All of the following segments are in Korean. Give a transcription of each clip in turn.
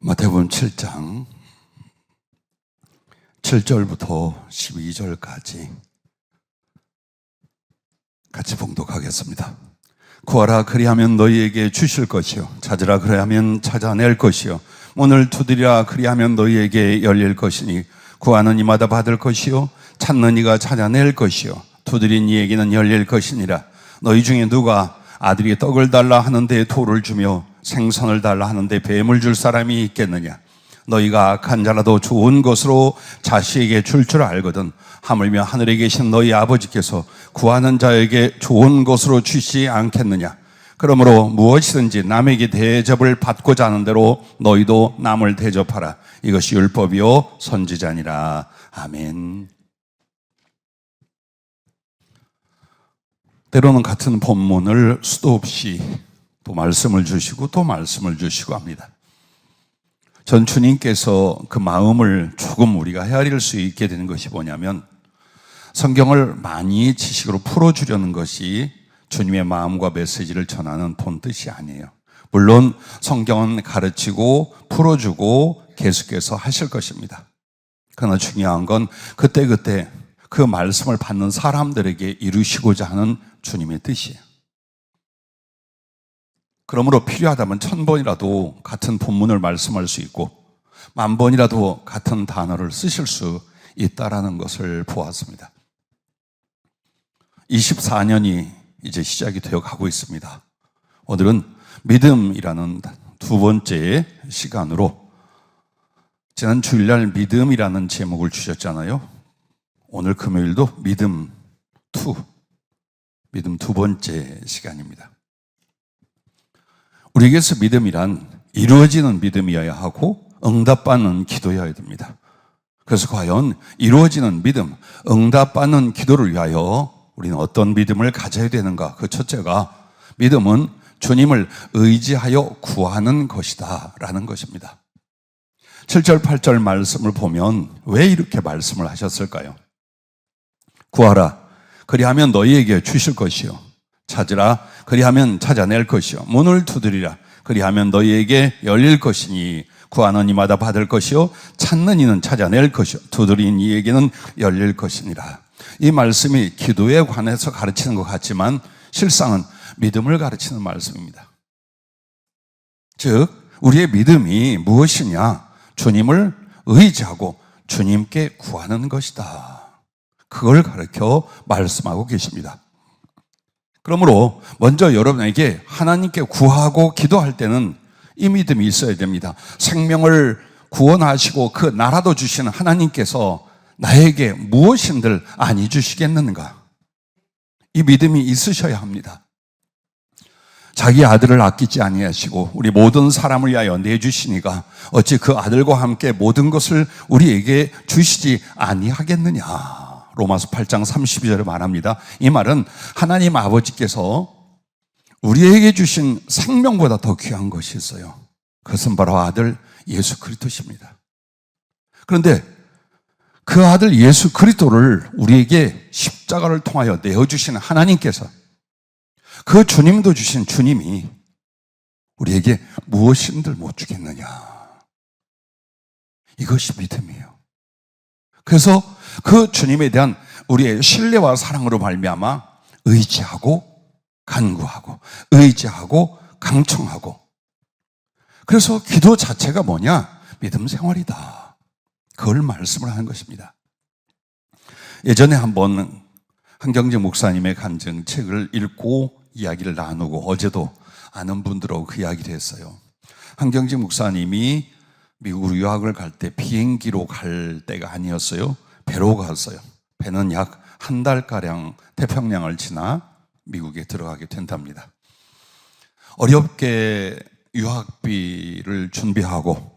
마태복음 7장 7절부터 12절까지 같이 봉독하겠습니다. 구하라 그리하면 너희에게 주실 것이요 찾으라 그리하면 찾아낼 것이요 문을 두드리라 그리하면 너희에게 열릴 것이니 구하는 이마다 받을 것이요 찾는 이가 찾아낼 것이요 두드린 이에게는 열릴 것이니라. 너희 중에 누가 아들이 떡을 달라 하는데 돌을 주며 생선을 달라 하는데 뱀을 줄 사람이 있겠느냐? 너희가 악한 자라도 좋은 것으로 자식에게 줄 줄 알거든 하물며 하늘에 계신 너희 아버지께서 구하는 자에게 좋은 것으로 주시지 않겠느냐? 그러므로 무엇이든지 남에게 대접을 받고자 하는 대로 너희도 남을 대접하라. 이것이 율법이요 선지자니라. 아멘. 때로는 같은 본문을 수도 없이 또 말씀을 주시고 또 말씀을 주시고 합니다. 전 주님께서 그 마음을 조금 우리가 헤아릴 수 있게 되는 것이 뭐냐면, 성경을 많이 지식으로 풀어주려는 것이 주님의 마음과 메시지를 전하는 본 뜻이 아니에요. 물론 성경은 가르치고 풀어주고 계속해서 하실 것입니다. 그러나 중요한 건 그때그때 그 말씀을 받는 사람들에게 이루시고자 하는 주님의 뜻이에요. 그러므로 필요하다면 1000번이라도 같은 본문을 말씀할 수 있고 10,000번이라도 같은 단어를 쓰실 수 있다라는 것을 보았습니다. 24년이 이제 시작이 되어 가고 있습니다. 오늘은 믿음이라는 두 번째 시간으로, 지난 주일날 믿음이라는 제목을 주셨잖아요. 오늘 금요일도 믿음 두 번째 시간입니다. 우리에게서 믿음이란 이루어지는 믿음이어야 하고 응답받는 기도여야 됩니다. 그래서 과연 이루어지는 믿음, 응답받는 기도를 위하여 우리는 어떤 믿음을 가져야 되는가? 그 첫째가, 믿음은 주님을 의지하여 구하는 것이다 라는 것입니다. 7절 8절 말씀을 보면 왜 이렇게 말씀을 하셨을까요? 구하라 그리하면 너희에게 주실 것이요 찾으라 그리하면 찾아낼 것이요 문을 두드리라 그리하면 너희에게 열릴 것이니 구하는 이마다 받을 것이요 찾는 이는 찾아낼 것이요 두드린 이에게는 열릴 것이니라. 이 말씀이 기도에 관해서 가르치는 것 같지만 실상은 믿음을 가르치는 말씀입니다. 즉 우리의 믿음이 무엇이냐? 주님을 의지하고 주님께 구하는 것이다. 그걸 가르쳐 말씀하고 계십니다. 그러므로 먼저 여러분에게 하나님께 구하고 기도할 때는 이 믿음이 있어야 됩니다. 생명을 구원하시고 그 나라도 주시는 하나님께서 나에게 무엇인들 아니 주시겠는가? 이 믿음이 있으셔야 합니다. 자기 아들을 아끼지 아니하시고 우리 모든 사람을 위하여 내주시니가 어찌 그 아들과 함께 모든 것을 우리에게 주시지 아니하겠느냐? 로마서 8장 32절에 말합니다. 이 말은 하나님 아버지께서 우리에게 주신 생명보다 더 귀한 것이 있어요. 그것은 바로 아들 예수 그리스도십니다. 그런데 그 아들 예수 그리스도를 우리에게 십자가를 통하여 내어주시는 하나님께서, 그 주님도 주신 주님이 우리에게 무엇인들 못 주겠느냐? 이것이 믿음이에요. 그래서 그 주님에 대한 우리의 신뢰와 사랑으로 말미암아 의지하고 간구하고 의지하고 강청하고, 그래서 기도 자체가 뭐냐? 믿음 생활이다. 그걸 말씀을 하는 것입니다. 예전에 한번 한경직 목사님의 간증책을 읽고 이야기를 나누고 어제도 아는 분들하고 그 이야기를 했어요. 한경직 목사님이 미국으로 유학을 갈 때 비행기로 갈 때가 아니었어요. 배로 갔어요. 배는 약 한 달가량 태평양을 지나 미국에 들어가게 된답니다. 어렵게 유학비를 준비하고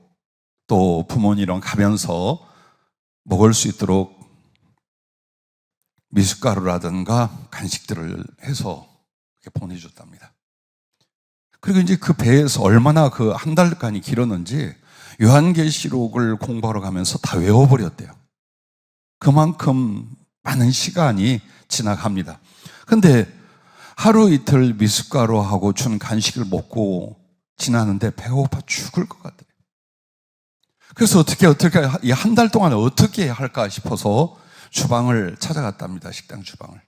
또 부모님이랑 가면서 먹을 수 있도록 미숫가루라든가 간식들을 해서 이렇게 보내줬답니다. 그리고 이제 그 배에서 얼마나 그 한 달간이 길었는지 요한계시록을 공부하러 가면서 다 외워버렸대요. 그만큼 많은 시간이 지나갑니다. 근데 하루 이틀 미숫가루하고 준 간식을 먹고 지나는데 배고파 죽을 것 같아요. 그래서 어떻게 이 한 달 동안 어떻게 해야 할까 싶어서 주방을 찾아갔답니다. 식당 주방을.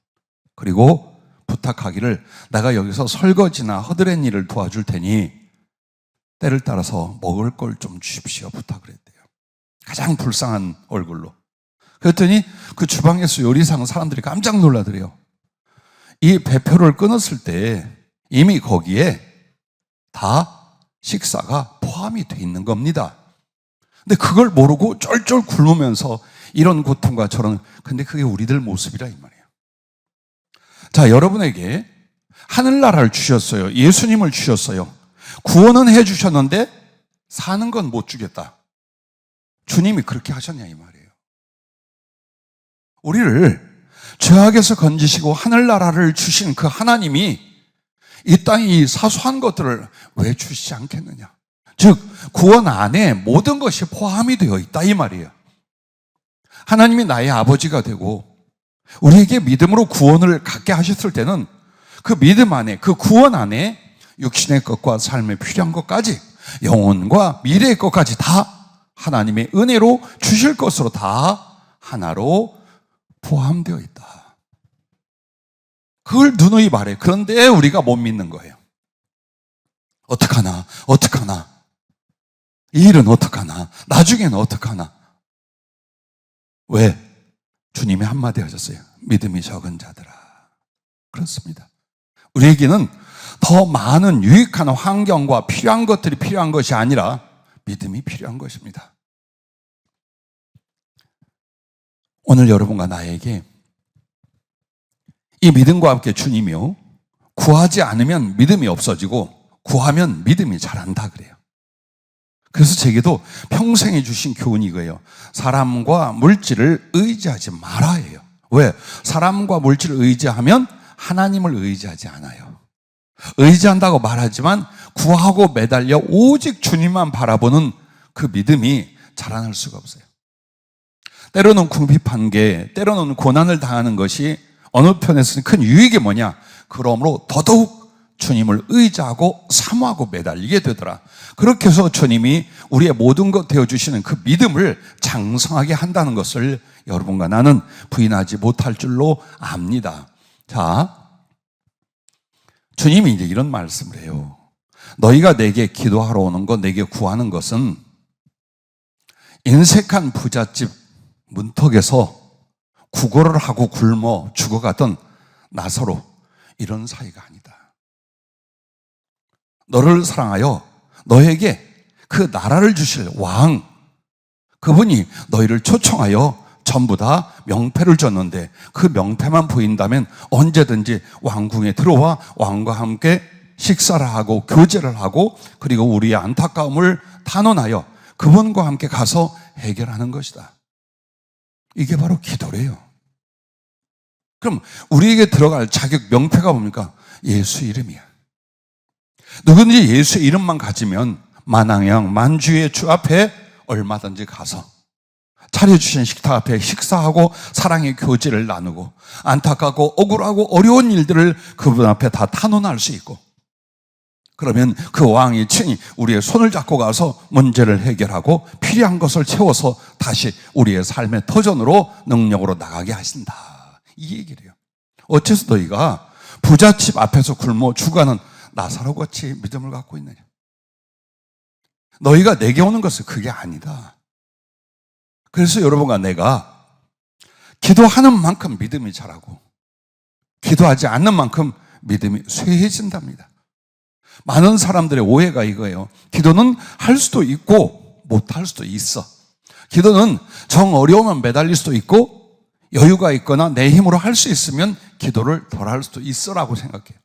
그리고 부탁하기를 내가 여기서 설거지나 허드렛 일을 도와줄 테니 때를 따라서 먹을 걸 좀 주십시오 부탁을 했대요. 가장 불쌍한 얼굴로. 그랬더니 그 주방에서 요리상 사람들이 깜짝 놀라더래요. 이 배표를 끊었을 때 이미 거기에 다 식사가 포함이 돼 있는 겁니다. 근데 그걸 모르고 쫄쫄 굶으면서 이런 고통과 저런, 근데 그게 우리들 모습이라 이 말이에요. 자, 여러분에게 하늘나라를 주셨어요. 예수님을 주셨어요. 구원은 해 주셨는데 사는 건 못 주겠다. 주님이 그렇게 하셨냐 이 말이에요. 우리를 죄악에서 건지시고 하늘나라를 주신 그 하나님이 이 땅에 이 사소한 것들을 왜 주시지 않겠느냐. 즉 구원 안에 모든 것이 포함이 되어 있다 이 말이에요. 하나님이 나의 아버지가 되고 우리에게 믿음으로 구원을 갖게 하셨을 때는 그 믿음 안에, 그 구원 안에 육신의 것과 삶에 필요한 것까지, 영혼과 미래의 것까지 다 하나님의 은혜로 주실 것으로 다 하나로 포함되어 있다. 그걸 누누이 말해. 그런데 우리가 못 믿는 거예요. 어떡하나? 이 일은 어떡하나? 나중에는 어떡하나? 왜? 주님이 한마디 하셨어요. 믿음이 적은 자들아. 그렇습니다. 우리에게는 더 많은 유익한 환경과 필요한 것들이 필요한 것이 아니라 믿음이 필요한 것입니다. 오늘 여러분과 나에게 이 믿음과 함께 주님이요, 구하지 않으면 믿음이 없어지고 구하면 믿음이 자란다 그래요. 그래서 제게도 평생에 주신 교훈이 이거예요. 사람과 물질을 의지하지 말아 해요. 왜? 사람과 물질을 의지하면 하나님을 의지하지 않아요. 의지한다고 말하지만 구하고 매달려 오직 주님만 바라보는 그 믿음이 자라날 수가 없어요. 때로는 궁핍한 게, 때로는 고난을 당하는 것이 어느 편에서는 큰 유익이 뭐냐? 그러므로 더더욱 주님을 의지하고 사모하고 매달리게 되더라. 그렇게 해서 주님이 우리의 모든 것 되어주시는 그 믿음을 장성하게 한다는 것을 여러분과 나는 부인하지 못할 줄로 압니다. 자, 주님이 이제 이런 말씀을 해요. 너희가 내게 기도하러 오는 것, 내게 구하는 것은 인색한 부잣집 문턱에서 구걸을 하고 굶어 죽어가던 나사로 이런 사이가 아니다. 너를 사랑하여 너에게 그 나라를 주실 왕, 그분이 너희를 초청하여 전부 다 명패를 줬는데 그 명패만 보인다면 언제든지 왕궁에 들어와 왕과 함께 식사를 하고 교제를 하고 그리고 우리의 안타까움을 탄원하여 그분과 함께 가서 해결하는 것이다. 이게 바로 기도래요. 그럼 우리에게 들어갈 자격 명패가 뭡니까? 예수 이름이야. 누구든지 예수의 이름만 가지면 만왕양 만주의 주 앞에 얼마든지 가서 차려주신 식탁 앞에 식사하고 사랑의 교제를 나누고 안타깝고 억울하고 어려운 일들을 그분 앞에 다 탄원할 수 있고, 그러면 그 왕이 친히 우리의 손을 잡고 가서 문제를 해결하고 필요한 것을 채워서 다시 우리의 삶의 터전으로 능력으로 나가게 하신다. 이 얘기래요. 어째서 너희가 부잣집 앞에서 굶어 죽어가는 나사로 같이 믿음을 갖고 있느냐? 너희가 내게 오는 것은 그게 아니다. 그래서 여러분과 내가 기도하는 만큼 믿음이 자라고 기도하지 않는 만큼 믿음이 쇠해진답니다. 많은 사람들의 오해가 이거예요. 기도는 할 수도 있고 못할 수도 있어. 기도는 정 어려우면 매달릴 수도 있고 여유가 있거나 내 힘으로 할 수 있으면 기도를 덜 할 수도 있어라고 생각해요.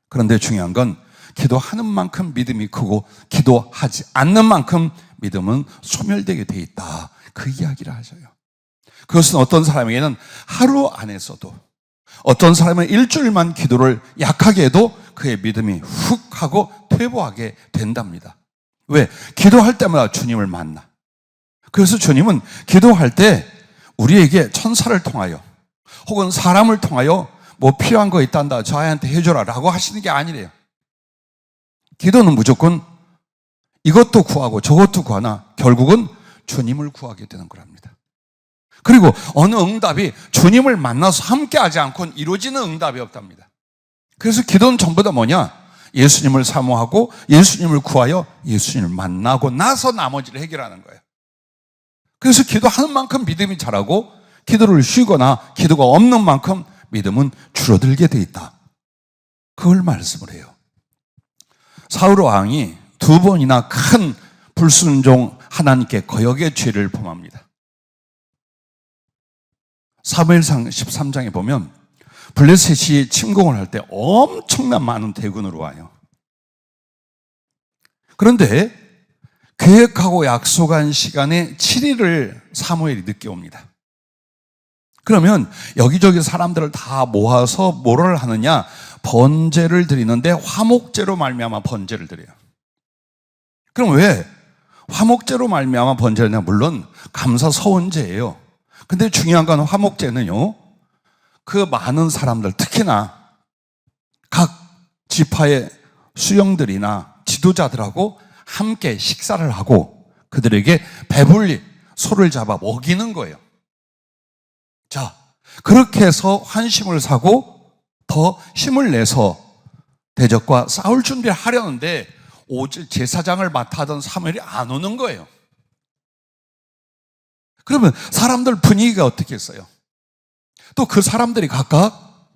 그런데 중요한 건 기도하는 만큼 믿음이 크고 기도하지 않는 만큼 믿음은 소멸되게 돼 있다. 그 이야기를 하셔요. 그것은 어떤 사람에게는 하루 안에서도, 어떤 사람은 일주일만 기도를 약하게 해도 그의 믿음이 훅 하고 퇴보하게 된답니다. 왜? 기도할 때마다 주님을 만나. 그래서 주님은 기도할 때 우리에게 천사를 통하여 혹은 사람을 통하여 뭐 필요한 거 있단다, 저 아이한테 해줘라 라고 하시는 게 아니래요. 기도는 무조건 이것도 구하고 저것도 구하나 결국은 주님을 구하게 되는 거랍니다. 그리고 어느 응답이 주님을 만나서 함께하지 않고는 이루어지는 응답이 없답니다. 그래서 기도는 전부 다 뭐냐? 예수님을 사모하고 예수님을 구하여 예수님을 만나고 나서 나머지를 해결하는 거예요. 그래서 기도하는 만큼 믿음이 자라고 기도를 쉬거나 기도가 없는 만큼 믿음은 줄어들게 돼 있다. 그걸 말씀을 해요. 사울 왕이 2번이나 큰 불순종 하나님께 거역의 죄를 범합니다. 사무엘상 13장에 보면 블레셋이 침공을 할 때 엄청난 많은 대군으로 와요. 그런데 계획하고 약속한 시간에 7일을 사무엘이 늦게 옵니다. 그러면 여기저기 사람들을 다 모아서 뭐를 하느냐? 번제를 드리는데 화목제로 말미암아 번제를 드려요. 그럼 왜 화목제로 말미암아 번제를 드리냐? 물론 감사 서원제예요. 근데 중요한 건 화목제는요, 그 많은 사람들, 특히나 각 지파의 수령들이나 지도자들하고 함께 식사를 하고 그들에게 배불리 소를 잡아 먹이는 거예요. 자, 그렇게 해서 환심을 사고 더 힘을 내서 대적과 싸울 준비를 하려는데 오직 제사장을 맡아던 사무엘이 안 오는 거예요. 그러면 사람들 분위기가 어떻게 했어요? 또 그 사람들이 각각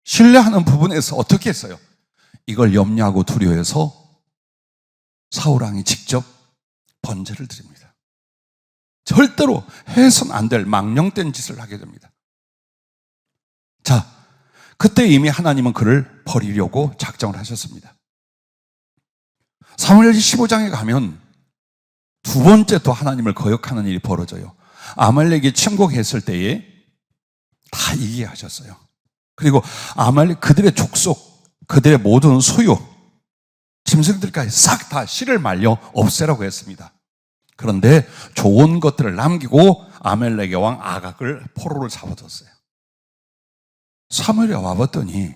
신뢰하는 부분에서 어떻게 했어요? 이걸 염려하고 두려워해서 사울왕이 직접 번제를 드립니다. 절대로 해서는 안 될 망령된 짓을 하게 됩니다. 자, 그때 이미 하나님은 그를 버리려고 작정을 하셨습니다. 사무엘기 15장에 가면 2번째 또 하나님을 거역하는 일이 벌어져요. 아말렉이 침공했을 때에 다 이기게 하셨어요. 그리고 아말렉 그들의 족속, 그들의 모든 소유, 짐승들까지 싹 다 씨를 말려 없애라고 했습니다. 그런데 좋은 것들을 남기고 아말렉의 왕 아각을 포로를 잡아뒀어요. 사무엘이 와봤더니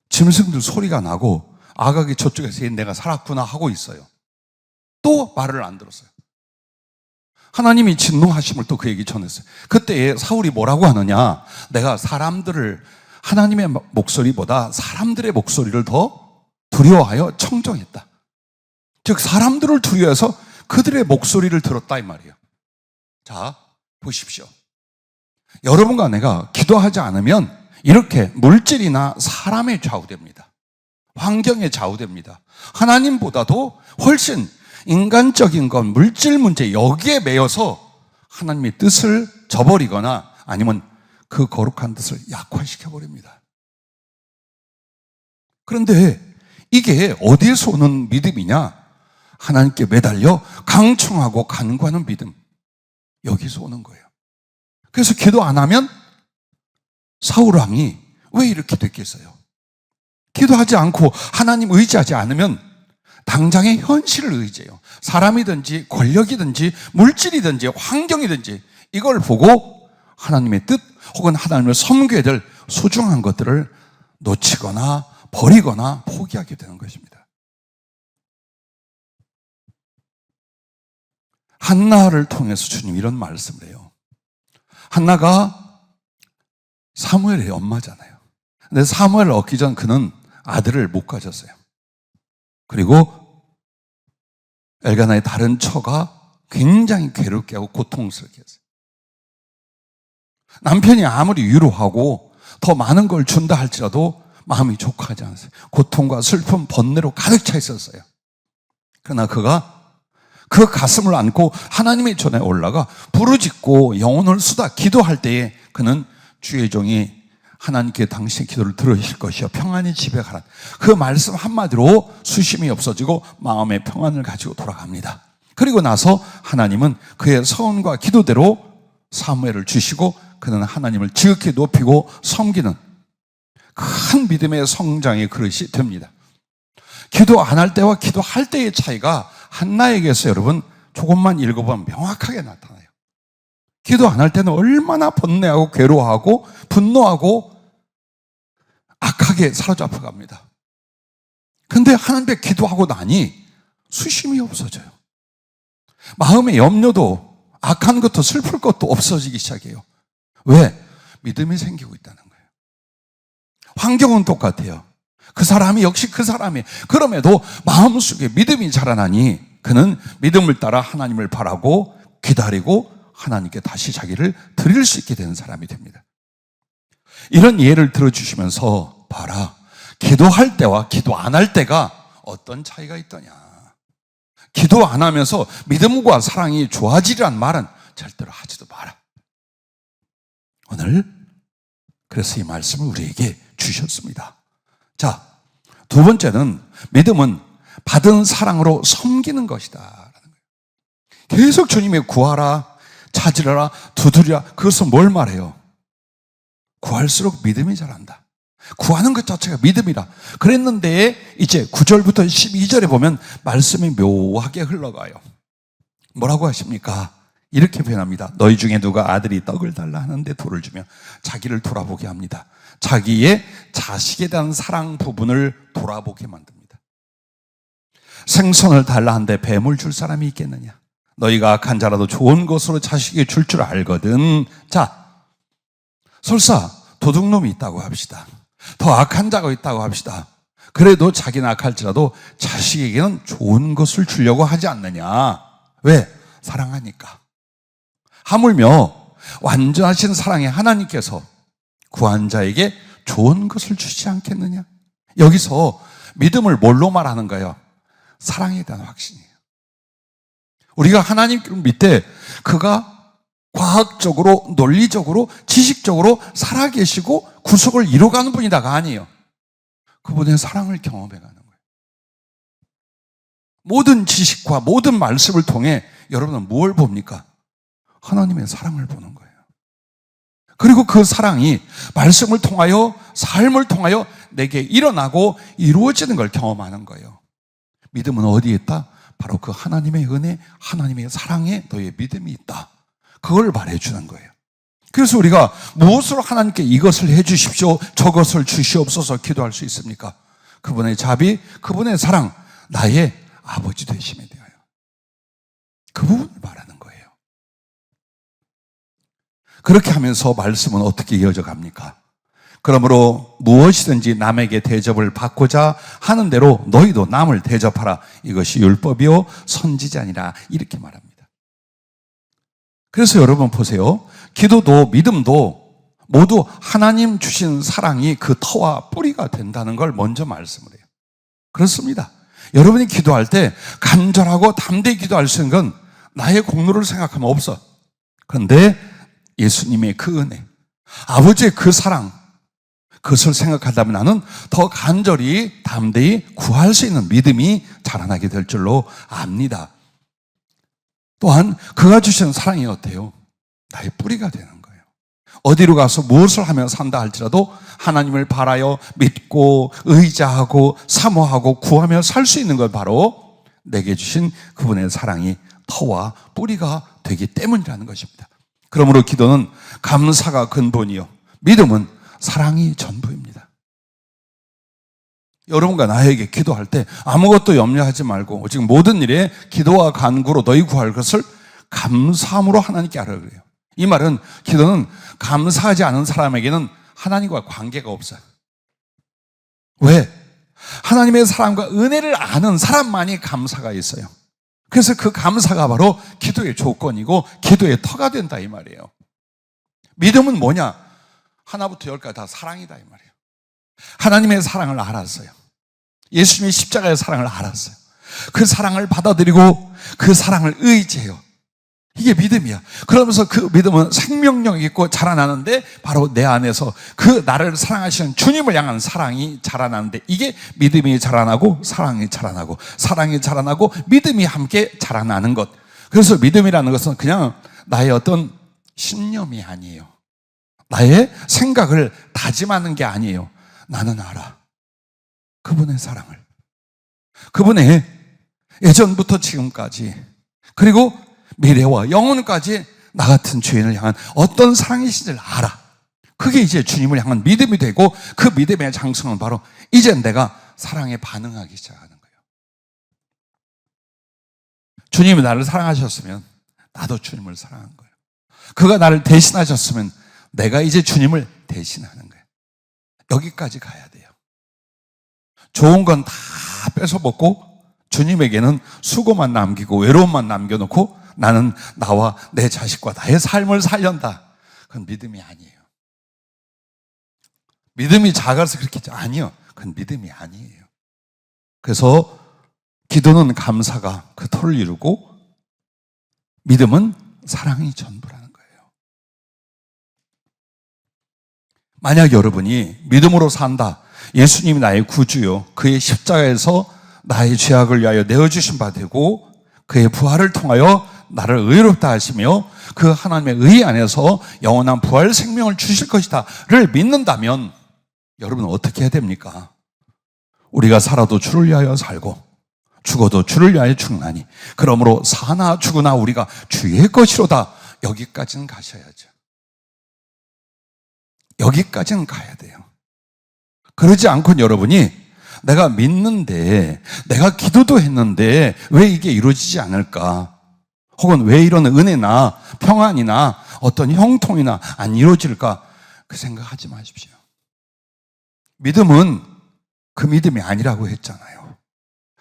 짐승들 소리가 나고 아각이 저쪽에서 내가 살았구나 하고 있어요. 또 말을 안 들었어요. 하나님이 진노하심을 또 그에게 전했어요. 그때 사울이 뭐라고 하느냐? 내가 사람들을 하나님의 목소리보다 사람들의 목소리를 더 두려워하여 청정했다. 즉 사람들을 두려워해서 그들의 목소리를 들었다 이 말이에요. 자, 보십시오. 여러분과 내가 기도하지 않으면 이렇게 물질이나 사람에 좌우됩니다. 환경에 좌우됩니다. 하나님보다도 훨씬 인간적인 건 물질 문제 여기에 매여서 하나님의 뜻을 저버리거나 아니면 그 거룩한 뜻을 약화시켜버립니다. 그런데 이게 어디에서 오는 믿음이냐? 하나님께 매달려 강청하고 간구하는 믿음. 여기서 오는 거예요. 그래서 기도 안 하면 사울 왕이 왜 이렇게 됐겠어요? 기도하지 않고 하나님 의지하지 않으면 당장의 현실을 의지해요. 사람이든지 권력이든지 물질이든지 환경이든지 이걸 보고 하나님의 뜻 혹은 하나님을 섬겨야 될 소중한 것들을 놓치거나 버리거나 포기하게 되는 것입니다. 한나를 통해서 주님 이런 말씀을 해요. 한나가 사무엘의 엄마잖아요. 근데 사무엘을 얻기 전 그는 아들을 못 가졌어요. 그리고 엘가나의 다른 처가 굉장히 괴롭게 하고 고통스럽게 했어요. 남편이 아무리 위로하고 더 많은 걸 준다 할지라도 마음이 족하지 않았어요. 고통과 슬픔, 번뇌로 가득 차 있었어요. 그러나 그가 그 가슴을 안고 하나님의 전에 올라가 부르짖고 영혼을 쏟아 기도할 때에 그는 주의 종이 하나님께 당신의 기도를 들으실 것이요 평안히 집에 가라. 그 말씀 한마디로 수심이 없어지고 마음의 평안을 가지고 돌아갑니다. 그리고 나서 하나님은 그의 서원과 기도대로 사무엘을 주시고 그는 하나님을 지극히 높이고 섬기는 큰 믿음의 성장의 그릇이 됩니다. 기도 안 할 때와 기도할 때의 차이가 한나에게서 여러분 조금만 읽어보면 명확하게 나타나요. 기도 안 할 때는 얼마나 번뇌하고 괴로워하고 분노하고 악하게 사로잡혀 갑니다. 근데 하나님께 기도하고 나니 수심이 없어져요. 마음의 염려도 악한 것도 슬플 것도 없어지기 시작해요. 왜? 믿음이 생기고 있다는 거예요. 환경은 똑같아요. 그 사람이 역시 그 사람이 그럼에도 마음속에 믿음이 자라나니 그는 믿음을 따라 하나님을 바라고 기다리고 하나님께 다시 자기를 드릴 수 있게 되는 사람이 됩니다. 이런 예를 들어주시면서 봐라, 기도할 때와 기도 안 할 때가 어떤 차이가 있더냐. 기도 안 하면서 믿음과 사랑이 좋아지리란 말은 절대로 하지도 마라. 오늘 그래서 이 말씀을 우리에게 주셨습니다. 자, 두 번째는 믿음은 받은 사랑으로 섬기는 것이다 라는 거예요. 계속 주님이 구하라, 찾으라, 두드리라. 그것은 뭘 말해요? 구할수록 믿음이 자란다. 구하는 것 자체가 믿음이라 그랬는데 이제 9절부터 12절에 보면 말씀이 묘하게 흘러가요. 뭐라고 하십니까? 이렇게 표현합니다. 너희 중에 누가 아들이 떡을 달라 하는데 돌을 주며 자기를 돌아보게 합니다. 자기의 자식에 대한 사랑 부분을 돌아보게 만듭니다. 생선을 달라 하는데 뱀을 줄 사람이 있겠느냐? 너희가 악한 자라도 좋은 것으로 자식에게 줄 줄 알거든. 자, 설사 도둑놈이 있다고 합시다. 더 악한 자가 있다고 합시다. 그래도 자기는 악할지라도 자식에게는 좋은 것을 주려고 하지 않느냐? 왜? 사랑하니까. 하물며 완전하신 사랑의 하나님께서 구한 자에게 좋은 것을 주시지 않겠느냐? 여기서 믿음을 뭘로 말하는 거예요? 사랑에 대한 확신이에요. 우리가 하나님을 믿되 그가 과학적으로, 논리적으로, 지식적으로 살아계시고 구속을 이뤄가는 분이다가 아니에요. 그분의 사랑을 경험해가는 거예요. 모든 지식과 모든 말씀을 통해 여러분은 뭘 봅니까? 하나님의 사랑을 보는 거예요. 그리고 그 사랑이 말씀을 통하여, 삶을 통하여 내게 일어나고 이루어지는 걸 경험하는 거예요. 믿음은 어디에 있다? 바로 그 하나님의 은혜, 하나님의 사랑에 너의 믿음이 있다. 그걸 말해주는 거예요. 그래서 우리가 무엇으로 하나님께 이것을 해주십시오, 저것을 주시옵소서 기도할 수 있습니까? 그분의 자비, 그분의 사랑, 나의 아버지 되심에 대하여. 그 부분을 말하는 거예요. 그렇게 하면서 말씀은 어떻게 이어져 갑니까? 그러므로 무엇이든지 남에게 대접을 받고자 하는 대로 너희도 남을 대접하라. 이것이 율법이요 선지자니라. 이렇게 말합니다. 그래서 여러분 보세요. 기도도 믿음도 모두 하나님 주신 사랑이 그 터와 뿌리가 된다는 걸 먼저 말씀을 해요. 그렇습니다. 여러분이 기도할 때 간절하고 담대히 기도할 수 있는 건 나의 공로를 생각하면 없어. 그런데 예수님의 그 은혜, 아버지의 그 사랑, 그것을 생각한다면 나는 더 간절히 담대히 구할 수 있는 믿음이 자라나게 될 줄로 압니다. 또한 그가 주시는 사랑이 어때요? 나의 뿌리가 되는 거예요. 어디로 가서 무엇을 하며 산다 할지라도 하나님을 바라여 믿고 의지하고 사모하고 구하며 살 수 있는 건 바로 내게 주신 그분의 사랑이 터와 뿌리가 되기 때문이라는 것입니다. 그러므로 기도는 감사가 근본이요 믿음은 사랑이 전부입니다. 여러분과 나에게 기도할 때 아무것도 염려하지 말고 오직 모든 일에 기도와 간구로 너희 구할 것을 감사함으로 하나님께 하라 그래요. 이 말은 기도는 감사하지 않은 사람에게는 하나님과 관계가 없어요. 왜? 하나님의 사랑과 은혜를 아는 사람만이 감사가 있어요. 그래서 그 감사가 바로 기도의 조건이고 기도의 터가 된다 이 말이에요. 믿음은 뭐냐? 하나부터 열까지 다 사랑이다 이 말이에요. 하나님의 사랑을 알았어요. 예수님의 십자가의 사랑을 알았어요. 그 사랑을 받아들이고 그 사랑을 의지해요. 이게 믿음이야. 그러면서 그 믿음은 생명력 있고 자라나는데 바로 내 안에서 그 나를 사랑하시는 주님을 향한 사랑이 자라나는데 이게 믿음이 자라나고 사랑이 자라나고 사랑이 자라나고 믿음이 함께 자라나는 것. 그래서 믿음이라는 것은 그냥 나의 어떤 신념이 아니에요. 나의 생각을 다짐하는 게 아니에요. 나는 알아. 그분의 사랑을. 그분의 예전부터 지금까지 그리고 미래와 영혼까지 나 같은 죄인을 향한 어떤 사랑이신지를 알아. 그게 이제 주님을 향한 믿음이 되고 그 믿음의 장성은 바로 이제 내가 사랑에 반응하기 시작하는 거예요. 주님이 나를 사랑하셨으면 나도 주님을 사랑한 거예요. 그가 나를 대신하셨으면 내가 이제 주님을 대신하는 거예요. 여기까지 가야 돼요. 좋은 건 다 뺏어먹고 주님에게는 수고만 남기고 외로움만 남겨놓고 나는 나와 내 자식과 나의 삶을 살련다. 그건 믿음이 아니에요. 믿음이 작아서 그렇게 아니요. 그건 믿음이 아니에요. 그래서 기도는 감사가 그 터를 이루고 믿음은 사랑이 전부라는 거예요. 만약 여러분이 믿음으로 산다. 예수님이 나의 구주요. 그의 십자가에서 나의 죄악을 위하여 내어주신 바 되고 그의 부활을 통하여 나를 의롭다 하시며 그 하나님의 의 안에서 영원한 부활 생명을 주실 것이다를 믿는다면 여러분은 어떻게 해야 됩니까? 우리가 살아도 주를 위하여 살고 죽어도 주를 위하여 죽나니 그러므로 사나 죽으나 우리가 주의 것이로다. 여기까지는 가셔야죠. 여기까지는 가야 돼요. 그러지 않고는 여러분이 내가 믿는데 내가 기도도 했는데 왜 이게 이루어지지 않을까? 혹은 왜 이런 은혜나 평안이나 어떤 형통이나 안 이루어질까? 그 생각하지 마십시오. 믿음은 그 믿음이 아니라고 했잖아요.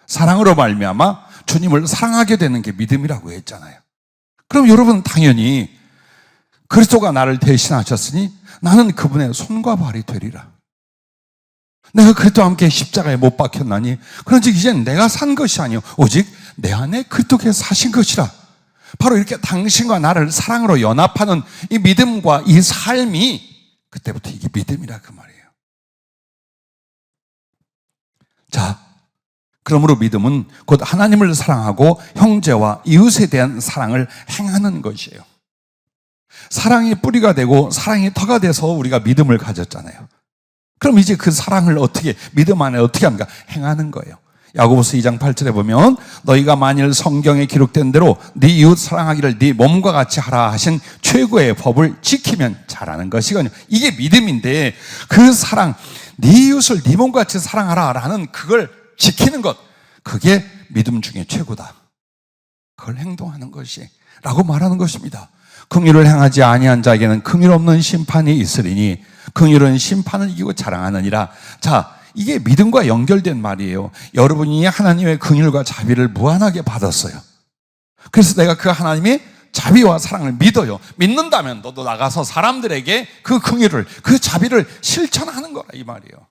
사랑으로 말미암아 주님을 사랑하게 되는 게 믿음이라고 했잖아요. 그럼 여러분 당연히 그리스도가 나를 대신하셨으니 나는 그분의 손과 발이 되리라. 내가 그리스도와 함께 십자가에 못 박혔나니 그런즉 이제는 내가 산 것이 아니요 오직 내 안에 그리스도께서 사신 것이라. 바로 이렇게 당신과 나를 사랑으로 연합하는 이 믿음과 이 삶이 그때부터 이게 믿음이라 그 말이에요. 자, 그러므로 믿음은 곧 하나님을 사랑하고 형제와 이웃에 대한 사랑을 행하는 것이에요. 사랑이 뿌리가 되고 사랑이 터가 돼서 우리가 믿음을 가졌잖아요. 그럼 이제 그 사랑을 어떻게 믿음 안에 어떻게 합니까? 행하는 거예요. 야고보서 2장 8절에 보면 너희가 만일 성경에 기록된 대로 네 이웃 사랑하기를 네 몸과 같이 하라 하신 최고의 법을 지키면 잘하는 것이거든요. 이게 믿음인데 그 사랑, 네 이웃을 네 몸과 같이 사랑하라 라는 그걸 지키는 것, 그게 믿음 중에 최고다. 그걸 행동하는 것이 라고 말하는 것입니다. 긍휼을 행하지 아니한 자에게는 긍휼 없는 심판이 있으리니 긍휼은 심판을 이기고 자랑하느니라. 자, 이게 믿음과 연결된 말이에요. 여러분이 하나님의 긍휼과 자비를 무한하게 받았어요. 그래서 내가 그 하나님의 자비와 사랑을 믿어요. 믿는다면 너도 나가서 사람들에게 그 긍휼을, 그 자비를 실천하는 거라 이 말이에요.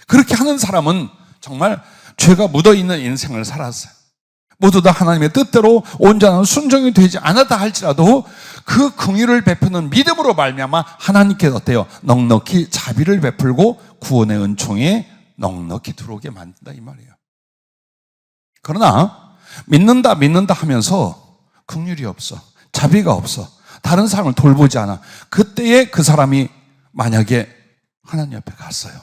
그렇게 하는 사람은 정말 죄가 묻어있는 인생을 살았어요. 모두 다 하나님의 뜻대로 온전한 순종이 되지 않았다 할지라도 그 긍휼을 베푸는 믿음으로 말미암아 하나님께서 어때요? 넉넉히 자비를 베풀고 구원의 은총에 넉넉히 들어오게 만든다 이 말이에요. 그러나 믿는다 하면서 긍휼이 없어, 자비가 없어, 다른 사람을 돌보지 않아. 그때에 그 사람이 만약에 하나님 옆에 갔어요.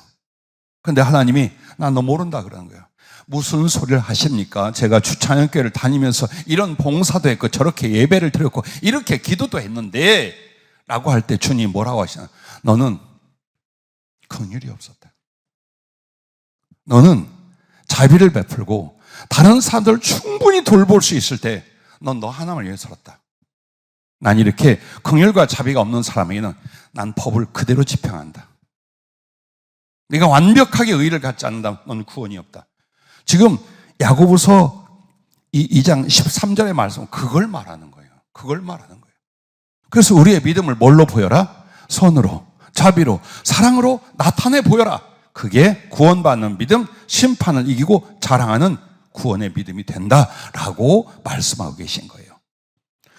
근데 하나님이 나 너 모른다 그러는 거예요. 무슨 소리를 하십니까? 제가 주찬양교회를 다니면서 이런 봉사도 했고 저렇게 예배를 드렸고 이렇게 기도도 했는데 라고 할 때 주님 뭐라고 하시나? 너는 긍휼이 없었다. 너는 자비를 베풀고 다른 사람들을 충분히 돌볼 수 있을 때 넌 너 하나님을 위해 살았다. 난 이렇게 긍휼과 자비가 없는 사람에게는 난 법을 그대로 집행한다. 네가 완벽하게 의의를 갖지 않는다. 넌 구원이 없다. 지금 야고보서 2장 13절의 말씀은 그걸 말하는 거예요. 그걸 말하는 거예요. 그래서 우리의 믿음을 뭘로 보여라? 선으로, 자비로, 사랑으로 나타내 보여라. 그게 구원받는 믿음, 심판을 이기고 자랑하는 구원의 믿음이 된다라고 말씀하고 계신 거예요.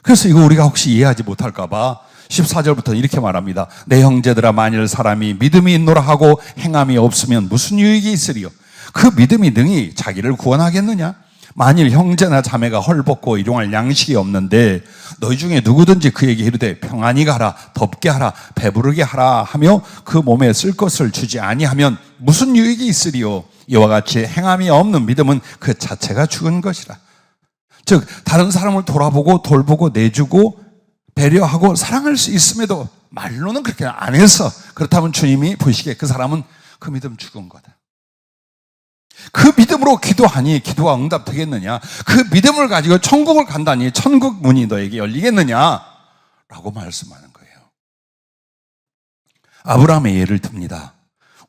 그래서 이거 우리가 혹시 이해하지 못할까 봐 14절부터 이렇게 말합니다. 내 형제들아 만일 사람이 믿음이 있노라 하고 행함이 없으면 무슨 유익이 있으리요? 그 믿음이 능히 자기를 구원하겠느냐? 만일 형제나 자매가 헐벗고 일용할 양식이 없는데 너희 중에 누구든지 그에게 이르되 평안히 가라, 덥게 하라, 배부르게 하라 하며 그 몸에 쓸 것을 주지 아니하면 무슨 유익이 있으리요? 이와 같이 행함이 없는 믿음은 그 자체가 죽은 것이라. 즉 다른 사람을 돌아보고 돌보고 내주고 배려하고 사랑할 수 있음에도 말로는 그렇게 안 해서 그렇다면 주님이 보시기에 그 사람은 그 믿음 죽은 거다. 그 믿음으로 기도하니 기도가 응답되겠느냐? 그 믿음을 가지고 천국을 간다니 천국 문이 너에게 열리겠느냐? 라고 말씀하는 거예요. 아브라함의 예를 듭니다.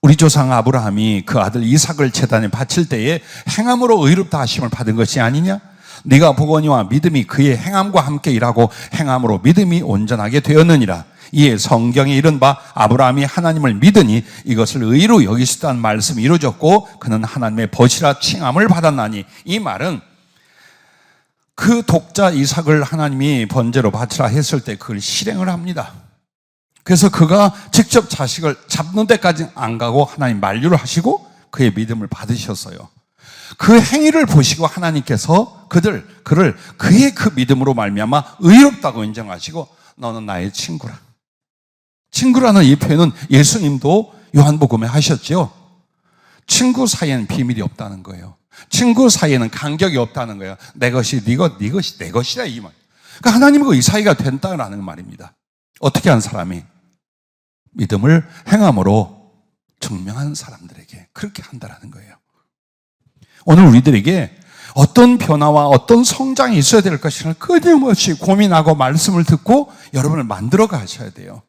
우리 조상 아브라함이 그 아들 이삭을 제단에 바칠 때에 행함으로 의롭다 하심을 받은 것이 아니냐? 네가 보거니와 믿음이 그의 행함과 함께 일하고 행함으로 믿음이 온전하게 되었느니라. 이에 성경에 이른 바 아브라함이 하나님을 믿으니 이것을 의로 여기시다는 말씀이 이루어졌고 그는 하나님의 벗이라 칭함을 받았나니, 이 말은 그 독자 이삭을 하나님이 번제로 바치라 했을 때 그걸 실행을 합니다. 그래서 그가 직접 자식을 잡는 데까지 안 가고 하나님 만류를 하시고 그의 믿음을 받으셨어요. 그 행위를 보시고 하나님께서 그를 그의 그 믿음으로 말미암아 의롭다고 인정하시고 너는 나의 친구라. 친구라는 이 표현은 예수님도 요한복음에 하셨죠. 친구 사이에는 비밀이 없다는 거예요. 친구 사이에는 간격이 없다는 거예요. 내 것이 네 것이 내 것이다, 이 말. 그러니까 하나님과 이 사이가 된다는 말입니다. 어떻게 한 사람이? 믿음을 행함으로 증명한 사람들에게 그렇게 한다는 거예요. 오늘 우리들에게 어떤 변화와 어떤 성장이 있어야 될 것인가 끊임없이 고민하고 말씀을 듣고 여러분을 만들어 가셔야 돼요.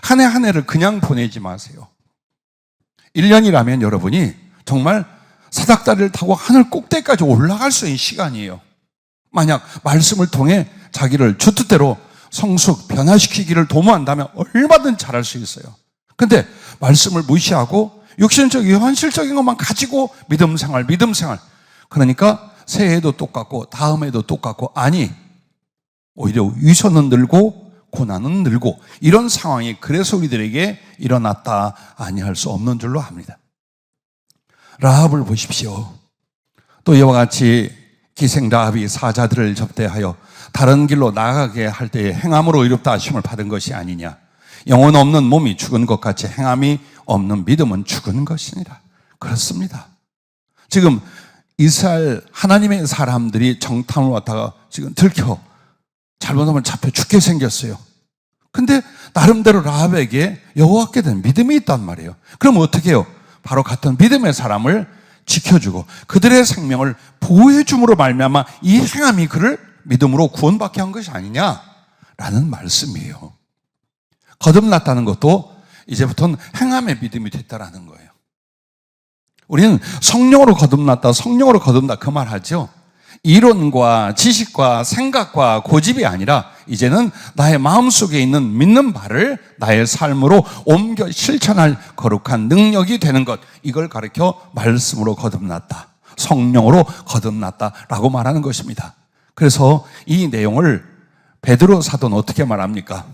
한 해 한 해를 그냥 보내지 마세요. 1년이라면 여러분이 정말 사닥다리를 타고 하늘 꼭대기까지 올라갈 수 있는 시간이에요. 만약 말씀을 통해 자기를 주뜻대로 성숙, 변화시키기를 도모한다면 얼마든 잘할 수 있어요. 근데 말씀을 무시하고 육신적이고 현실적인 것만 가지고 믿음 생활. 그러니까 새해에도 똑같고 다음에도 똑같고, 아니 오히려 위선은 늘고 고난은 늘고 이런 상황이 그래서 우리들에게 일어났다 아니할 수 없는 줄로 압니다. 라합을 보십시오. 또 이와 같이 기생 라합이 사자들을 접대하여 다른 길로 나아가게 할 때에 행함으로 의롭다 하심을 받은 것이 아니냐. 영혼 없는 몸이 죽은 것 같이 행함이 없는 믿음은 죽은 것이니라. 그렇습니다. 지금 이스라엘 하나님의 사람들이 정탐을 왔다가 지금 들켜 잘못하면 잡혀 죽게 생겼어요. 근데 나름대로 라합에게 여호와께 대한 믿음이 있단 말이에요. 그럼 어떻게 해요? 바로 같은 믿음의 사람을 지켜주고 그들의 생명을 보호해 줌으로 말미암아 이 행함이 그를 믿음으로 구원받게 한 것이 아니냐라는 말씀이에요. 거듭났다는 것도 이제부터는 행함의 믿음이 됐다라는 거예요. 우리는 성령으로 거듭났다 그 말 하죠. 이론과 지식과 생각과 고집이 아니라 이제는 나의 마음속에 있는 믿는 바를 나의 삶으로 옮겨 실천할 거룩한 능력이 되는 것, 이걸 가르쳐 말씀으로 거듭났다, 성령으로 거듭났다라고 말하는 것입니다. 그래서 이 내용을 베드로 사도는 어떻게 말합니까?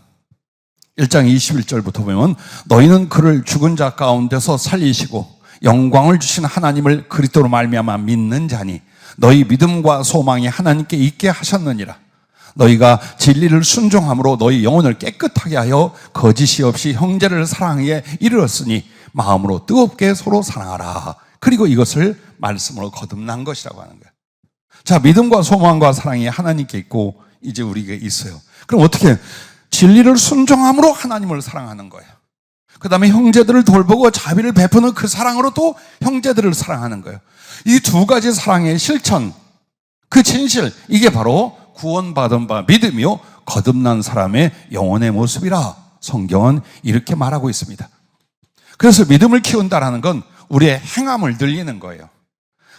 1장 21절부터 보면 너희는 그를 죽은 자 가운데서 살리시고 영광을 주신 하나님을 그리스도로 말미암아 믿는 자니 너희 믿음과 소망이 하나님께 있게 하셨느니라. 너희가 진리를 순종함으로 너희 영혼을 깨끗하게 하여 거짓이 없이 형제를 사랑에 이르렀으니 마음으로 뜨겁게 서로 사랑하라. 그리고 이것을 말씀으로 거듭난 것이라고 하는 거예요. 자, 믿음과 소망과 사랑이 하나님께 있고 이제 우리에게 있어요. 그럼 어떻게? 진리를 순종함으로 하나님을 사랑하는 거예요. 그 다음에 형제들을 돌보고 자비를 베푸는 그 사랑으로 또 형제들을 사랑하는 거예요. 이 두 가지 사랑의 실천, 그 진실, 이게 바로 구원받은 바 믿음이요 거듭난 사람의 영혼의 모습이라 성경은 이렇게 말하고 있습니다. 그래서 믿음을 키운다라는 건 우리의 행함을 늘리는 거예요.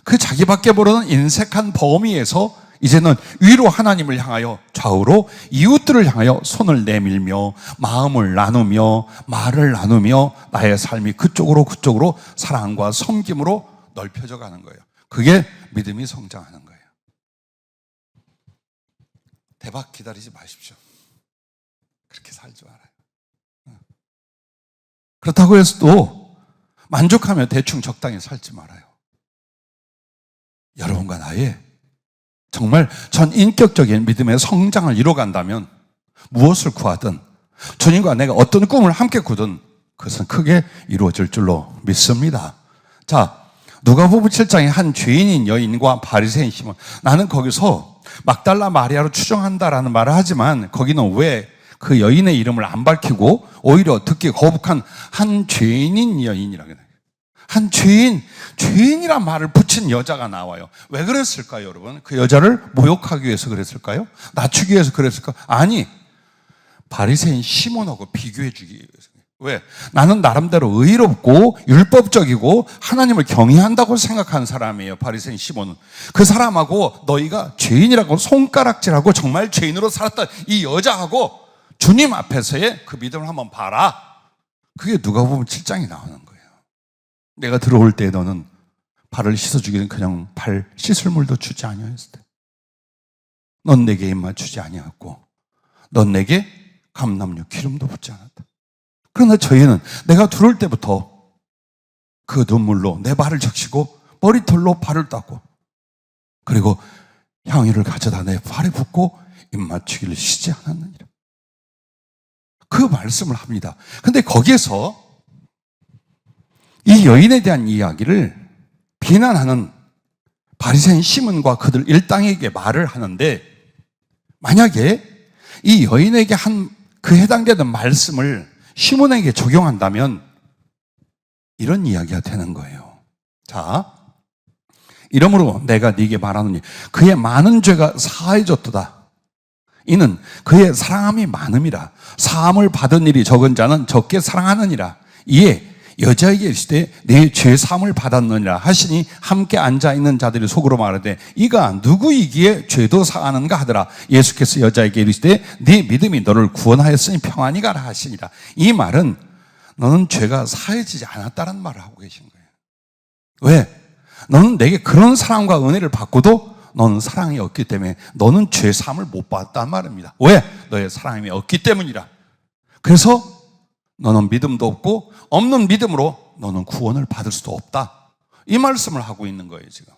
그 자기밖에 모르는 인색한 범위에서 이제는 위로 하나님을 향하여 좌우로 이웃들을 향하여 손을 내밀며 마음을 나누며 말을 나누며 나의 삶이 그쪽으로 사랑과 섬김으로 넓혀져 가는 거예요. 그게 믿음이 성장하는 거예요. 대박 기다리지 마십시오. 그렇게 살지 말아요. 그렇다고 해서 또 만족하며 대충 적당히 살지 말아요. 여러분과 나의 정말 전인격적인 믿음의 성장을 이뤄간다면 무엇을 구하든 주님과 내가 어떤 꿈을 함께 꾸든 그것은 크게 이루어질 줄로 믿습니다. 자, 누가복음 7장에 한 죄인인 여인과 바리새인 시몬, 나는 거기서 막달라 마리아로 추정한다라는 말을 하지만 거기는 왜 그 여인의 이름을 안 밝히고 오히려 듣기 거북한 한 죄인인 여인이라고 해요. 한 죄인이란 말을 붙인 여자가 나와요. 왜 그랬을까요, 여러분? 그 여자를 모욕하기 위해서 그랬을까요? 낮추기 위해서 그랬을까? 아니, 바리새인 시몬하고 비교해 주기 위해서. 왜? 나는 나름대로 의롭고 율법적이고 하나님을 경외한다고 생각하는 사람이에요, 바리새인 시몬은. 그 사람하고 너희가 죄인이라고 손가락질하고 정말 죄인으로 살았던 이 여자하고 주님 앞에서의 그 믿음을 한번 봐라. 그게 누가복음 7장에 나오는 거예요. 내가 들어올 때 너는 발을 씻어주기는 그냥 발 씻을 물도 주지 아니하였을 때, 넌 내게 입만 주지 아니하였고 넌 내게 감람류 기름도 붓지 않았다. 그러나 저희는 내가 들어올 때부터 그 눈물로 내 발을 적시고 머리털로 발을 닦고 그리고 향유를 가져다 내 발에 붓고 입맞추기를 쉬지 않았느니라. 그 말씀을 합니다. 근데 거기에서 이 여인에 대한 이야기를 비난하는 바리새인 시몬과 그들 일당에게 말을 하는데, 만약에 이 여인에게 한 그 해당되는 말씀을 시몬에게 적용한다면 이런 이야기가 되는 거예요. 자, 이러므로 내가 네게 말하노니 그의 많은 죄가 사해졌도다. 이는 그의 사랑함이 많음이라. 사함을 받은 일이 적은 자는 적게 사랑하느니라. 이에 여자에게 이르시되 내 죄 사함을 받았느니라 하시니 함께 앉아있는 자들이 속으로 말하되 이가 누구이기에 죄도 사하는가 하더라. 예수께서 여자에게 이르시되 네 믿음이 너를 구원하였으니 평안히 가라 하시니라. 이 말은 너는 죄가 사해지지 않았다는 말을 하고 계신 거예요. 왜? 너는 내게 그런 사랑과 은혜를 받고도 너는 사랑이 없기 때문에 너는 죄 사함을 못 받았단 말입니다. 왜? 너의 사랑이 없기 때문이라. 그래서 너는 믿음도 없고 없는 믿음으로 너는 구원을 받을 수도 없다. 이 말씀을 하고 있는 거예요, 지금.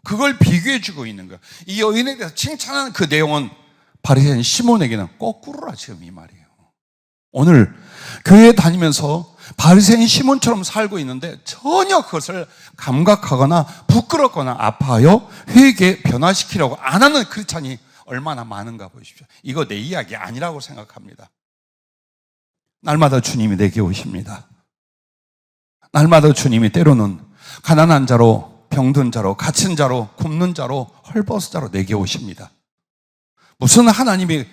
그걸 비교해 주고 있는 거예요. 이 여인에 대해서 칭찬하는 그 내용은 바리새인 시몬에게는 거꾸로라, 지금 이 말이에요. 오늘 교회에 다니면서 바리새인 시몬처럼 살고 있는데 전혀 그것을 감각하거나 부끄럽거나 아파하여 회개 변화시키려고 안 하는 크리스찬이 얼마나 많은가 보십시오. 이거 내 이야기 아니라고 생각합니다. 날마다 주님이 내게 오십니다. 날마다 주님이 때로는 가난한 자로, 병든 자로, 갇힌 자로, 굶는 자로, 헐벗은 자로 내게 오십니다. 무슨 하나님이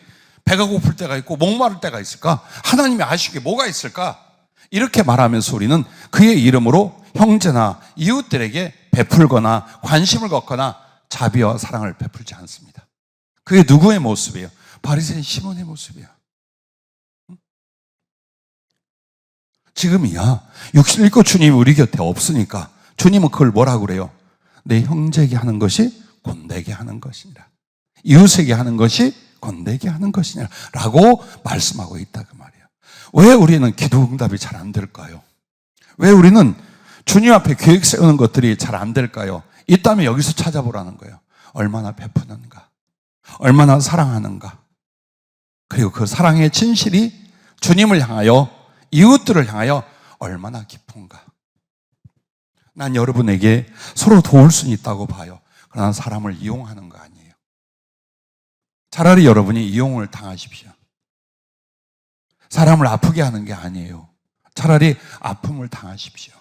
배가 고플 때가 있고 목마를 때가 있을까? 하나님이 아시게 뭐가 있을까? 이렇게 말하면서 우리는 그의 이름으로 형제나 이웃들에게 베풀거나 관심을 갖거나 자비와 사랑을 베풀지 않습니다. 그게 누구의 모습이에요? 바리새인 시몬의 모습이에요. 지금이야 육신일고 주님이 우리 곁에 없으니까 주님은 그걸 뭐라고 그래요? 내 형제에게 하는 것이 곧 내게 하는 것이니라. 이웃에게 하는 것이 곧 내게 하는 것이니라 라고 말씀하고 있다, 그 말이에요. 왜 우리는 기도 응답이 잘 안 될까요? 왜 우리는 주님 앞에 계획 세우는 것들이 잘 안 될까요? 있다면 여기서 찾아보라는 거예요. 얼마나 베푸는가, 얼마나 사랑하는가, 그리고 그 사랑의 진실이 주님을 향하여, 이웃들을 향하여 얼마나 깊은가. 난 여러분에게 서로 도울 수는 있다고 봐요. 그러나 사람을 이용하는 거 아니에요. 차라리 여러분이 이용을 당하십시오. 사람을 아프게 하는 게 아니에요. 차라리 아픔을 당하십시오.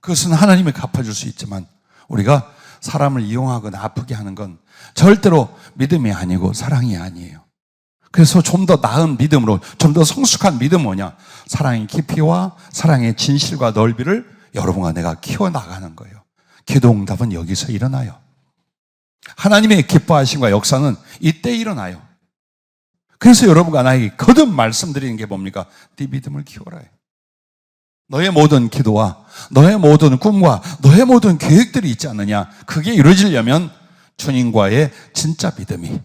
그것은 하나님이 갚아줄 수 있지만 우리가 사람을 이용하거나 아프게 하는 건 절대로 믿음이 아니고 사랑이 아니에요. 그래서 좀 더 나은 믿음으로, 좀 더 성숙한 믿음은 뭐냐? 사랑의 깊이와 사랑의 진실과 넓이를 여러분과 내가 키워나가는 거예요. 기도 응답은 여기서 일어나요. 하나님의 기뻐하심과 역사는 이때 일어나요. 그래서 여러분과 나에게 거듭 말씀드리는 게 뭡니까? 네 믿음을 키워라. 너의 모든 기도와 너의 모든 꿈과 너의 모든 계획들이 있지 않느냐? 그게 이루어지려면 주님과의 진짜 믿음이,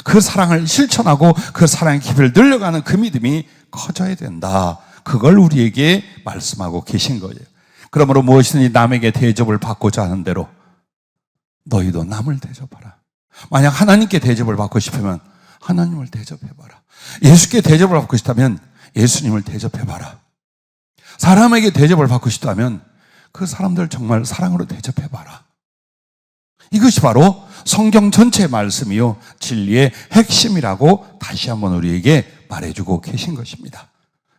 그 사랑을 실천하고 그 사랑의 깊이를 늘려가는 그 믿음이 커져야 된다. 그걸 우리에게 말씀하고 계신 거예요. 그러므로 무엇이든지 남에게 대접을 받고자 하는 대로 너희도 남을 대접하라. 만약 하나님께 대접을 받고 싶으면 하나님을 대접해봐라. 예수께 대접을 받고 싶다면 예수님을 대접해봐라. 사람에게 대접을 받고 싶다면 그 사람들 정말 사랑으로 대접해봐라. 이것이 바로 성경 전체의 말씀이요, 진리의 핵심이라고 다시 한번 우리에게 말해주고 계신 것입니다.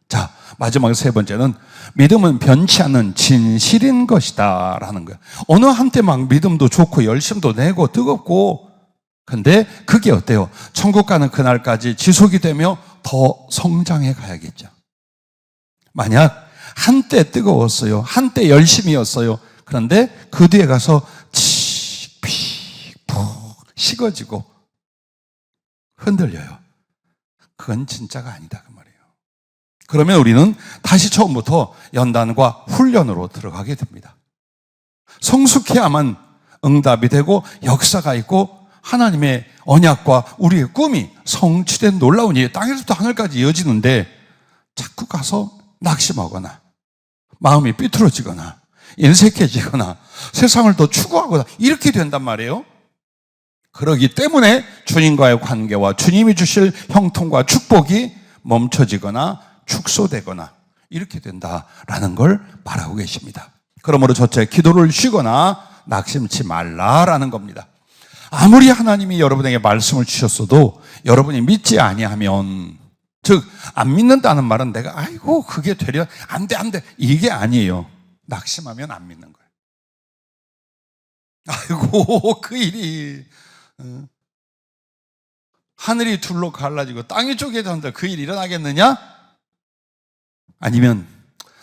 자, 마지막 세 번째는 믿음은 변치 않는 진실인 것이다 라는 거예요. 어느 한때 막 믿음도 좋고 열심도 내고 뜨겁고, 근데 그게 어때요? 천국 가는 그날까지 지속이 되며 더 성장해 가야겠죠. 만약 한때 뜨거웠어요, 한때 열심이었어요, 그런데 그 뒤에 가서 푹 식어지고 흔들려요. 그건 진짜가 아니다 그 말이에요. 그러면 우리는 다시 처음부터 연단과 훈련으로 들어가게 됩니다. 성숙해야만 응답이 되고 역사가 있고 하나님의 언약과 우리의 꿈이 성취된 놀라운 일이 땅에서부터 하늘까지 이어지는데, 자꾸 가서 낙심하거나 마음이 삐뚤어지거나 인색해지거나 세상을 더 추구하거나 이렇게 된단 말이에요. 그러기 때문에 주님과의 관계와 주님이 주실 형통과 축복이 멈춰지거나 축소되거나 이렇게 된다라는 걸 말하고 계십니다. 그러므로 첫째, 기도를 쉬거나 낙심치 말라라는 겁니다. 아무리 하나님이 여러분에게 말씀을 주셨어도 여러분이 믿지 아니하면, 즉 안 믿는다는 말은 내가 아이고 그게 되려 안 돼 이게 아니에요. 낙심하면 안 믿는 거예요. 아이고 그 일이 하늘이 둘로 갈라지고 땅이 쪼개졌는데 그 일이 일어나겠느냐? 아니면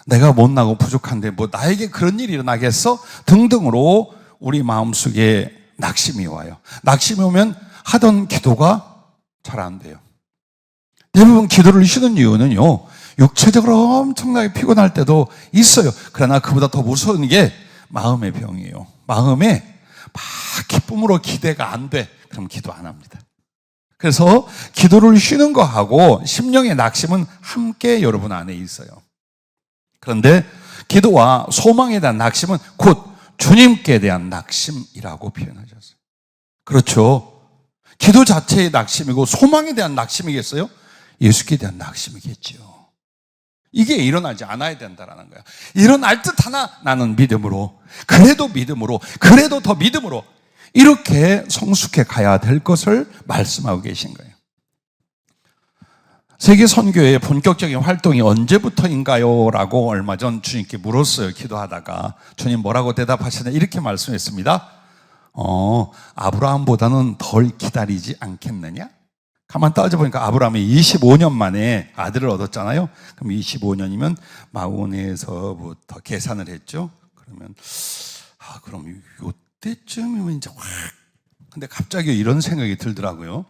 내가 못나고 부족한데 뭐 나에게 그런 일이 일어나겠어? 등등으로 우리 마음속에 낙심이 와요. 낙심이 오면 하던 기도가 잘 안 돼요. 대부분 기도를 쉬는 이유는요, 육체적으로 엄청나게 피곤할 때도 있어요. 그러나 그보다 더 무서운 게 마음의 병이에요. 마음에 막 기쁨으로 기대가 안 돼. 그럼 기도 안 합니다. 그래서 기도를 쉬는 거하고 심령의 낙심은 함께 여러분 안에 있어요. 그런데 기도와 소망에 대한 낙심은 곧 주님께 대한 낙심이라고 표현하셨어요. 그렇죠. 기도 자체의 낙심이고 소망에 대한 낙심이겠어요? 예수께 대한 낙심이겠죠. 이게 일어나지 않아야 된다는 거야. 일어날 듯 하나 나는 믿음으로, 그래도 믿음으로, 그래도 더 믿음으로 이렇게 성숙해 가야 될 것을 말씀하고 계신 거예요. 세계 선교의 본격적인 활동이 언제부터인가요? 라고 얼마 전 주님께 물었어요. 기도하다가 주님 뭐라고 대답하시냐 이렇게 말씀했습니다. 아브라함보다는 덜 기다리지 않겠느냐? 가만 따져보니까 아브라함이 25년 만에 아들을 얻었잖아요. 그럼 25년이면 마온에서부터 계산을 했죠. 그러면 그럼 요때쯤이면 이제 확. 근데 갑자기 이런 생각이 들더라고요.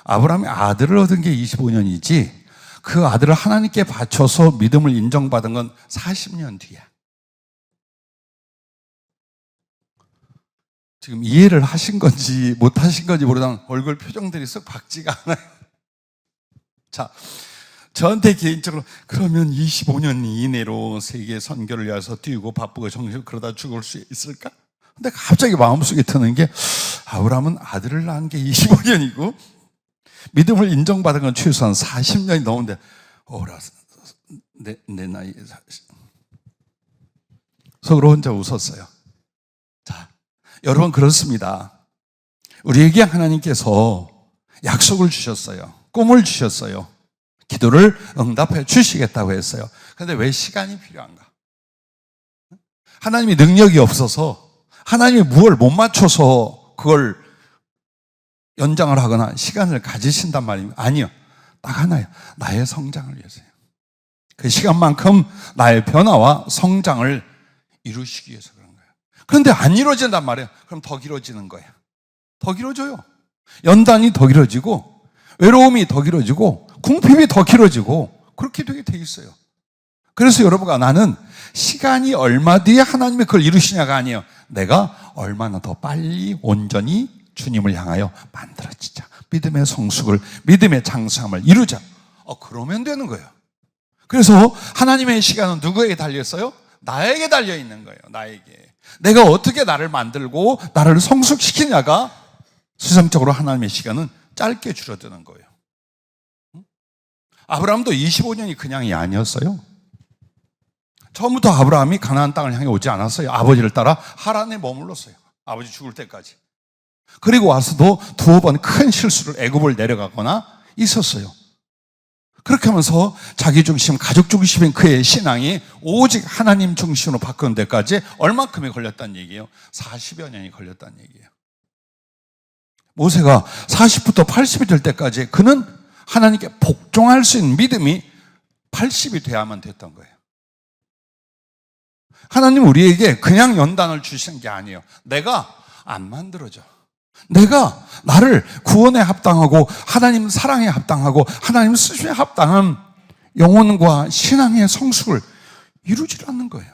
아브라함이 아들을 얻은 게 25년이지 그 아들을 하나님께 바쳐서 믿음을 인정받은 건 40년 뒤야. 지금 이해를 하신 건지 못 하신 건지 모르지만 얼굴 표정들이 썩 밝지가 않아요. 자, 저한테 개인적으로 그러면 25년 이내로 세계 선교를 위해서 뛰고 바쁘고 정신을 그러다 죽을 수 있을까? 근데 갑자기 마음속에 드는 게 아브라함은 아들을 낳은 게 25년이고 믿음을 인정받은 건 최소한 40년이 넘는데 내 나이에 속으로 혼자 웃었어요. 자, 여러분 그렇습니다. 우리에게 하나님께서 약속을 주셨어요. 꿈을 주셨어요. 기도를 응답해 주시겠다고 했어요. 그런데 왜 시간이 필요한가? 하나님이 능력이 없어서 하나님이 무엇을 못 맞춰서 그걸 연장을 하거나 시간을 가지신단 말입니다. 아니요. 딱 하나예요. 나의 성장을 위해서요. 그 시간만큼 나의 변화와 성장을 이루시기 위해서 그런 거예요. 그런데 안 이루어진단 말이에요. 그럼 더 길어지는 거예요. 더 길어져요. 연단이 더 길어지고 외로움이 더 길어지고 궁핍이 더 길어지고 그렇게 되게 돼 있어요. 그래서 여러분과 나는 시간이 얼마 뒤에 하나님이 그걸 이루시냐가 아니에요. 내가 얼마나 더 빨리 온전히 주님을 향하여 만들어지자. 믿음의 성숙을, 믿음의 장성함을 이루자. 그러면 되는 거예요. 그래서 하나님의 시간은 누구에게 달렸어요? 나에게 달려 있는 거예요. 나에게. 내가 어떻게 나를 만들고 나를 성숙시키냐가 수성적으로 하나님의 시간은 짧게 줄어드는 거예요. 아브라함도 25년이 그냥이 아니었어요. 처음부터 아브라함이 가나안 땅을 향해 오지 않았어요. 아버지를 따라 하란에 머물렀어요. 아버지 죽을 때까지. 그리고 와서도 두어 번 큰 실수를 애굽을 내려가거나 있었어요. 그렇게 하면서 자기 중심, 가족 중심인 그의 신앙이 오직 하나님 중심으로 바꾸는 데까지 얼마큼이 걸렸다는 얘기예요? 40여 년이 걸렸다는 얘기예요. 모세가 40부터 80이 될 때까지 그는 하나님께 복종할 수 있는 믿음이 80이 돼야만 됐던 거예요. 하나님 우리에게 그냥 연단을 주시는 게 아니에요. 내가 안 만들어져. 내가 나를 구원에 합당하고 하나님 사랑에 합당하고 하나님 쓰심에 합당한 영혼과 신앙의 성숙을 이루지 않는 거예요.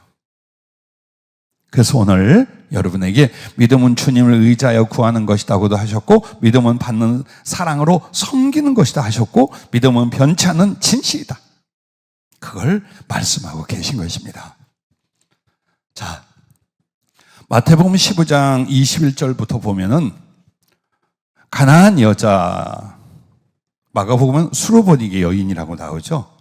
그래서 오늘 여러분에게 믿음은 주님을 의지하여 구하는 것이라고도 하셨고, 믿음은 받는 사랑으로 섬기는 것이다 하셨고, 믿음은 변치 않는 진실이다, 그걸 말씀하고 계신 것입니다. 자, 마태복음 15장 21절부터 보면은 가나안 여자, 마가복음은 수로보니게 여인이라고 나오죠.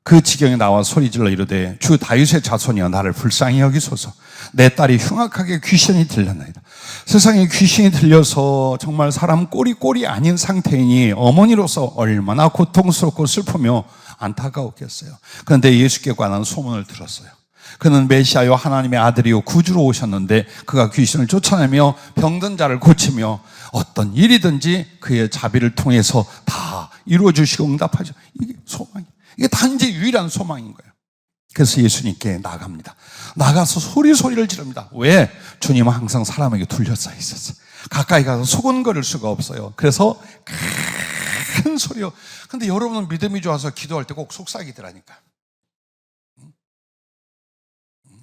그 지경에 나와 소리질러 이르되 주 다윗의 자손이여 나를 불쌍히 여기소서. 내 딸이 흉악하게 귀신이 들렸나이다. 세상에 귀신이 들려서 정말 사람 꼴이 아닌 상태이니 어머니로서 얼마나 고통스럽고 슬프며 안타까웠겠어요. 그런데 예수께 관한 소문을 들었어요. 그는 메시아요 하나님의 아들이요 구주로 오셨는데 그가 귀신을 쫓아내며 병든 자를 고치며 어떤 일이든지 그의 자비를 통해서 다 이루어 주시고 응답하죠. 이게 소망이에요. 이게 단지 유일한 소망인 거예요. 그래서 예수님께 나갑니다. 나가서 소리를 지릅니다. 왜? 주님은 항상 사람에게 둘러싸여 있었어요. 가까이 가서 소곤거릴 수가 없어요. 그래서 큰 소리요. 근데 여러분은 믿음이 좋아서 기도할 때 꼭 속삭이더라니까.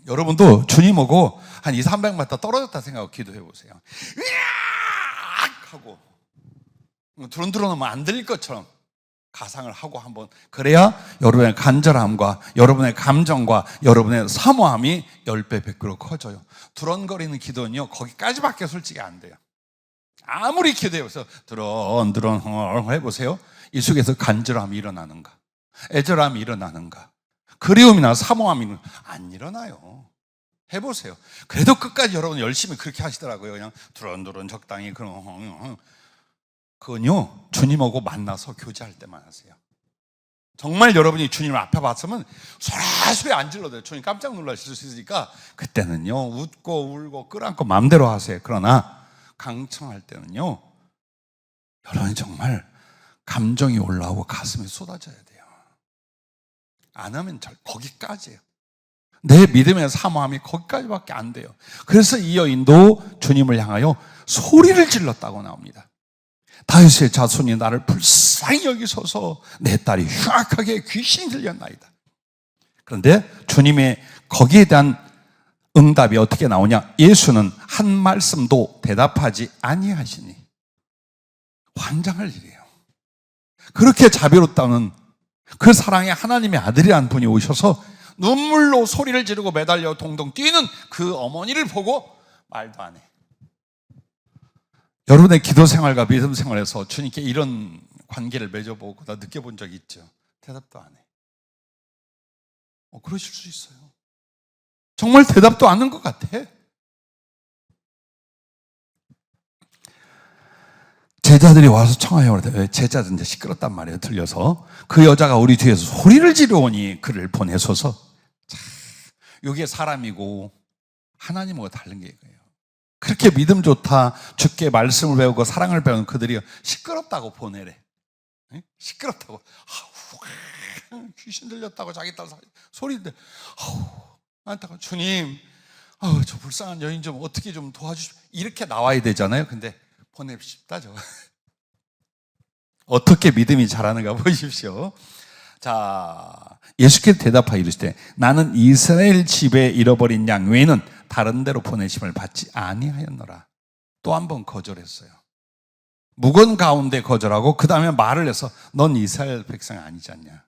여러분도 주님 오고 한 200-300m 떨어졌다 생각하고 기도해 보세요. 으악! 하고 드론드론 하면 안 들릴 것처럼 가상을 하고 한번, 그래야 여러분의 간절함과 여러분의 감정과 여러분의 사모함이 10배, 100배로 커져요. 드런거리는 기도는요, 거기까지밖에 솔직히 안 돼요. 아무리 기도해서 드런 해보세요. 이 속에서 간절함이 일어나는가, 애절함이 일어나는가, 그리움이나 사모함이 안 일어나요. 해보세요. 그래도 끝까지 여러분 열심히 그렇게 하시더라고요. 그냥 드런드런 적당히 그건요, 주님하고 만나서 교제할 때만 하세요. 정말 여러분이 주님을 앞에 봤으면 소리 안 질러도 주님 깜짝 놀라실 수 있으니까 그때는요, 웃고 울고 끌어안고 마음대로 하세요. 그러나 강청할 때는요, 여러분이 정말 감정이 올라오고 가슴이 쏟아져야 돼요. 안 하면 거기까지예요. 내 믿음의 사모함이 거기까지밖에 안 돼요. 그래서 이 여인도 주님을 향하여 소리를 질렀다고 나옵니다. 다윗의 자손이 나를 불쌍히 여기소서. 내 딸이 흉악하게 귀신이 들렸나이다. 그런데 주님의 거기에 대한 응답이 어떻게 나오냐? 예수는 한 말씀도 대답하지 아니하시니. 환장할 일이에요. 그렇게 자비롭다는 그 사랑의 하나님의 아들이라는 분이 오셔서 눈물로 소리를 지르고 매달려 동동 뛰는 그 어머니를 보고 말도 안 해. 여러분의 기도 생활과 믿음 생활에서 주님께 이런 관계를 맺어보고 다 느껴본 적이 있죠? 대답도 안 해. 그러실 수 있어요. 정말 대답도 안 하는 것 같아. 제자들이 와서 청하여 그러대. 제자들 이제 시끄럽단 말이에요. 들려서. 그 여자가 우리 뒤에서 소리를 지르오니 그를 보내소서. 참, 이게 사람이고 하나님하고 다른 게 이거예요. 그렇게 믿음 좋다, 주께 말씀을 배우고 사랑을 배우는 그들이 시끄럽다고 보내래. 시끄럽다고. 귀신 들렸다고 자기 딸 소리인데 안타까워. 주님, 저 불쌍한 여인 좀 어떻게 좀 도와주십시오. 이렇게 나와야 되잖아요. 근데 보냅시다 저. 어떻게 믿음이 자라는가 보십시오. 자, 예수께서 대답하여 이르시되 나는 이스라엘 집에 잃어버린 양 외에는 다른 데로 보내심을 받지 아니하였노라. 또 한 번 거절했어요. 묵은 가운데 거절하고 그 다음에 말을 해서 넌 이스라엘 백성 아니지 않냐.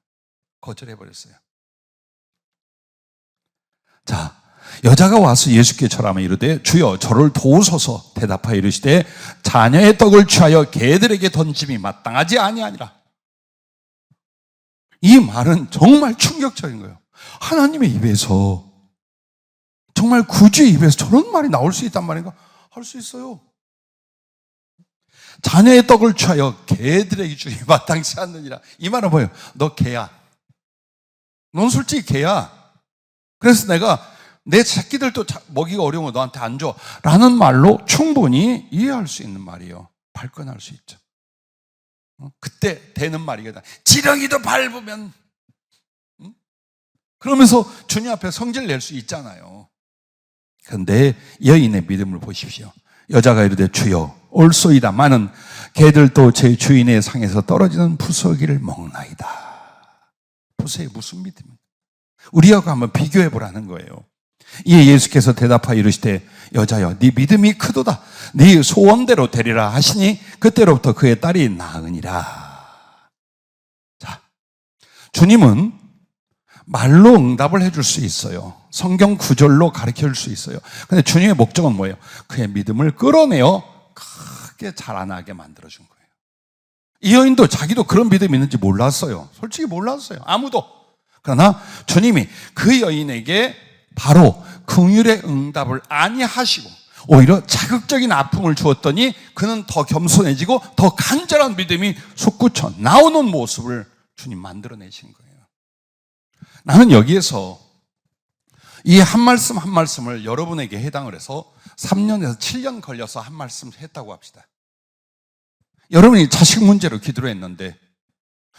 거절해버렸어요. 자, 여자가 와서 예수께 절하며 이르되 주여 저를 도우소서. 대답하여 이르시되 자녀의 떡을 취하여 개들에게 던짐이 마땅하지 아니하니라. 이 말은 정말 충격적인 거예요. 하나님의 입에서, 정말 구주의 입에서 저런 말이 나올 수 있단 말인가? 할 수 있어요. 자녀의 떡을 취하여 개들에게 주니 마땅치 않느니라. 이 말은 뭐예요? 너 개야. 넌 솔직히 개야. 그래서 내가 내 새끼들도 먹이가 어려우면 너한테 안 줘. 라는 말로 충분히 이해할 수 있는 말이에요. 발끈할 수 있죠. 그때 되는 말이거든. 지렁이도 밟으면. 그러면서 주님 앞에 성질 낼 수 있잖아요. 그런데 여인의 믿음을 보십시오. 여자가 이르되 주여 올소이다마는 개들도 제 주인의 상에서 떨어지는 부서기를 먹나이다. 보세요. 무슨 믿음입니까? 우리하고 한번 비교해 보라는 거예요. 이에 예수께서 대답하여 이르시되 여자여 네 믿음이 크도다. 네 소원대로 되리라 하시니 그때로부터 그의 딸이 나으니라. 자, 주님은 말로 응답을 해줄 수 있어요. 성경 구절로 가르쳐 줄 수 있어요. 근데 주님의 목적은 뭐예요? 그의 믿음을 끌어내어 크게 자라나게 만들어준 거예요. 이 여인도 자기도 그런 믿음이 있는지 몰랐어요. 솔직히 몰랐어요. 아무도. 그러나 주님이 그 여인에게 바로 긍휼의 응답을 아니하시고 오히려 자극적인 아픔을 주었더니 그는 더 겸손해지고 더 간절한 믿음이 솟구쳐 나오는 모습을 주님 만들어내신 거예요. 나는 여기에서 이 한 말씀 한 말씀을 여러분에게 해당을 해서 3년에서 7년 걸려서 한 말씀 했다고 합시다. 여러분이 자식 문제로 기도를 했는데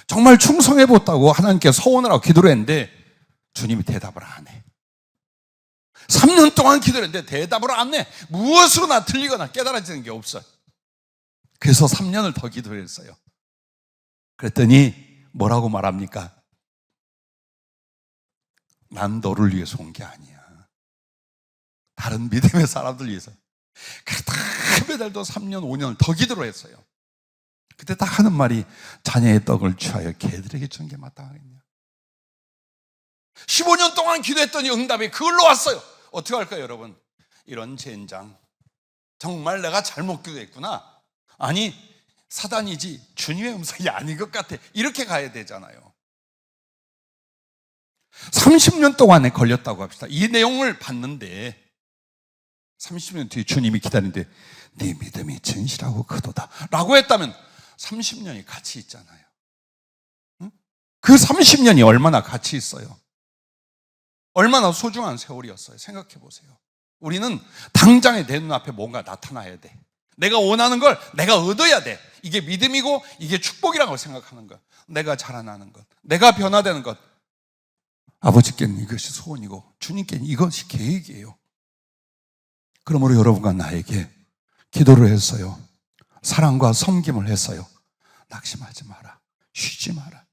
정말 충성해봤다고 하나님께 서원을 하고 기도를 했는데 주님이 대답을 안 해. 3년 동안 기도를 했는데 대답을 안 해. 무엇으로나 틀리거나 깨달아지는 게 없어요. 그래서 3년을 더 기도를 했어요. 그랬더니 뭐라고 말합니까? 난 너를 위해서 온 게 아니야. 다른 믿음의 사람들 위해서. 그래 다 매달도 3년, 5년을 더 기도를 했어요. 그때 딱 하는 말이 자녀의 떡을 취하여 개들에게 주는 게 마땅하겠냐. 15년 동안 기도했더니 응답이 그걸로 왔어요. 어떻게 할까요, 여러분? 이런 젠장. 정말 내가 잘못 기도했구나. 아니, 사단이지 주님의 음성이 아닌 것 같아. 이렇게 가야 되잖아요. 30년 동안에 걸렸다고 합시다. 이 내용을 봤는데 30년 뒤에 주님이 기다리는데 네 믿음이 진실하고 크도다 라고 했다면 30년이 가치 있잖아요. 그 30년이 얼마나 가치 있어요. 얼마나 소중한 세월이었어요. 생각해 보세요. 우리는 당장에 내 눈앞에 뭔가 나타나야 돼. 내가 원하는 걸 내가 얻어야 돼. 이게 믿음이고 이게 축복이라고 생각하는 것. 내가 자라나는 것, 내가 변화되는 것. 아버지께는 이것이 소원이고 주님께는 이것이 계획이에요. 그러므로 여러분과 나에게 기도를 했어요. 사랑과 섬김을 했어요. 낙심하지 마라. 쉬지 마라.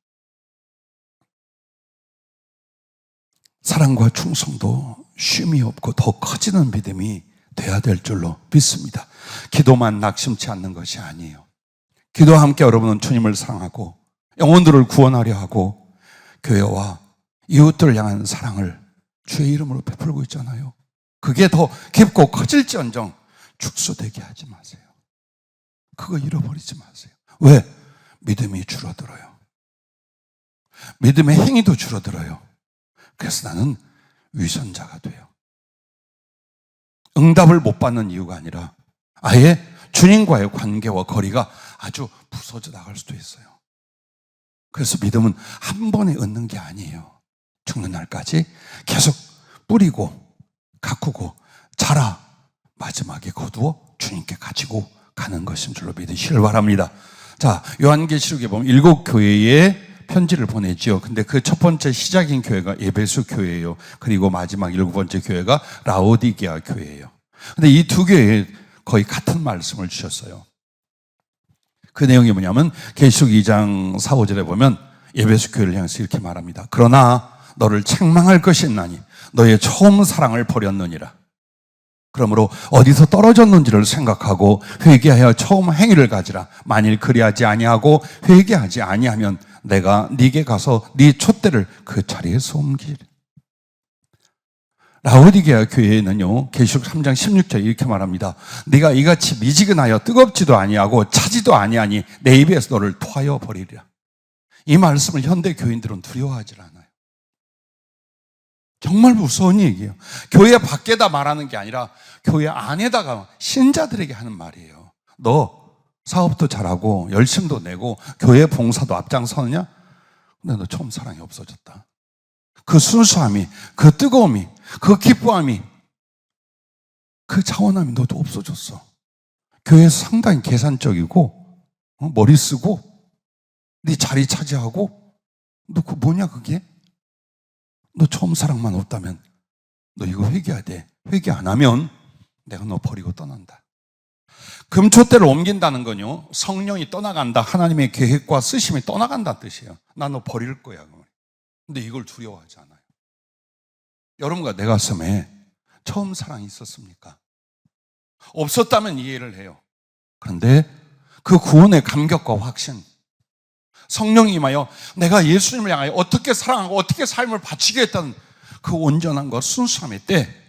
사랑과 충성도 쉼이 없고 더 커지는 믿음이 돼야 될 줄로 믿습니다. 기도만 낙심치 않는 것이 아니에요. 기도와 함께 여러분은 주님을 사랑하고 영혼들을 구원하려 하고 교회와 이웃들을 향한 사랑을 주의 이름으로 베풀고 있잖아요. 그게 더 깊고 커질지언정 축소되게 하지 마세요. 그거 잃어버리지 마세요. 왜? 믿음이 줄어들어요. 믿음의 행위도 줄어들어요. 그래서 나는 위선자가 돼요. 응답을 못 받는 이유가 아니라 아예 주님과의 관계와 거리가 아주 부서져 나갈 수도 있어요. 그래서 믿음은 한 번에 얻는 게 아니에요. 죽는 날까지 계속 뿌리고 가꾸고 자라 마지막에 거두어 주님께 가지고 가는 것인 줄로 믿으시길 바랍니다. 자, 요한계시록에 보면 7교회에 편지를 보내지요. 근데 그 첫 번째 시작인 교회가 에베소 교회예요. 그리고 마지막 7번째 교회가 라오디게아 교회예요. 근데 이 두 교회에 거의 같은 말씀을 주셨어요. 그 내용이 뭐냐면 계시록 2장 4, 5절에 보면 에베소 교회를 향해서 이렇게 말합니다. 그러나 너를 책망할 것이 있나니 너의 처음 사랑을 버렸느니라. 그러므로 어디서 떨어졌는지를 생각하고 회개하여 처음 행위를 가지라. 만일 그리하지 아니하고 회개하지 아니하면 내가 네게 가서 네 촛대를 그 자리에서 옮기리라. 라오디게아 교회에는요, 계시록 3장 16절 이렇게 말합니다. 네가 이같이 미지근하여 뜨겁지도 아니하고 차지도 아니하니 내 입에서 너를 토하여 버리리라. 이 말씀을 현대 교인들은 두려워하지 않아요. 정말 무서운 얘기예요. 교회 밖에다 말하는 게 아니라 교회 안에다가 신자들에게 하는 말이에요. 너 사업도 잘하고 열심도 내고 교회 봉사도 앞장서느냐? 근데 너 처음 사랑이 없어졌다. 그 순수함이, 그 뜨거움이, 그 기뻐함이, 그 차원함이 너도 없어졌어. 교회에서 상당히 계산적이고 머리 쓰고 네 자리 차지하고 너 그 뭐냐 그게? 너 처음 사랑만 없다면 너 이거 회개해야 돼. 회개 안 하면 내가 너 버리고 떠난다. 금초대를 옮긴다는 건요, 성령이 떠나간다, 하나님의 계획과 쓰심이 떠나간다는 뜻이에요. 나 너 버릴 거야. 근데 이걸 두려워하지 않아요. 여러분과 내 가슴에 처음 사랑이 있었습니까? 없었다면 이해를 해요. 그런데 그 구원의 감격과 확신, 성령이 임하여 내가 예수님을 향하여 어떻게 사랑하고 어떻게 삶을 바치겠다는 그 온전함과 순수함의 때,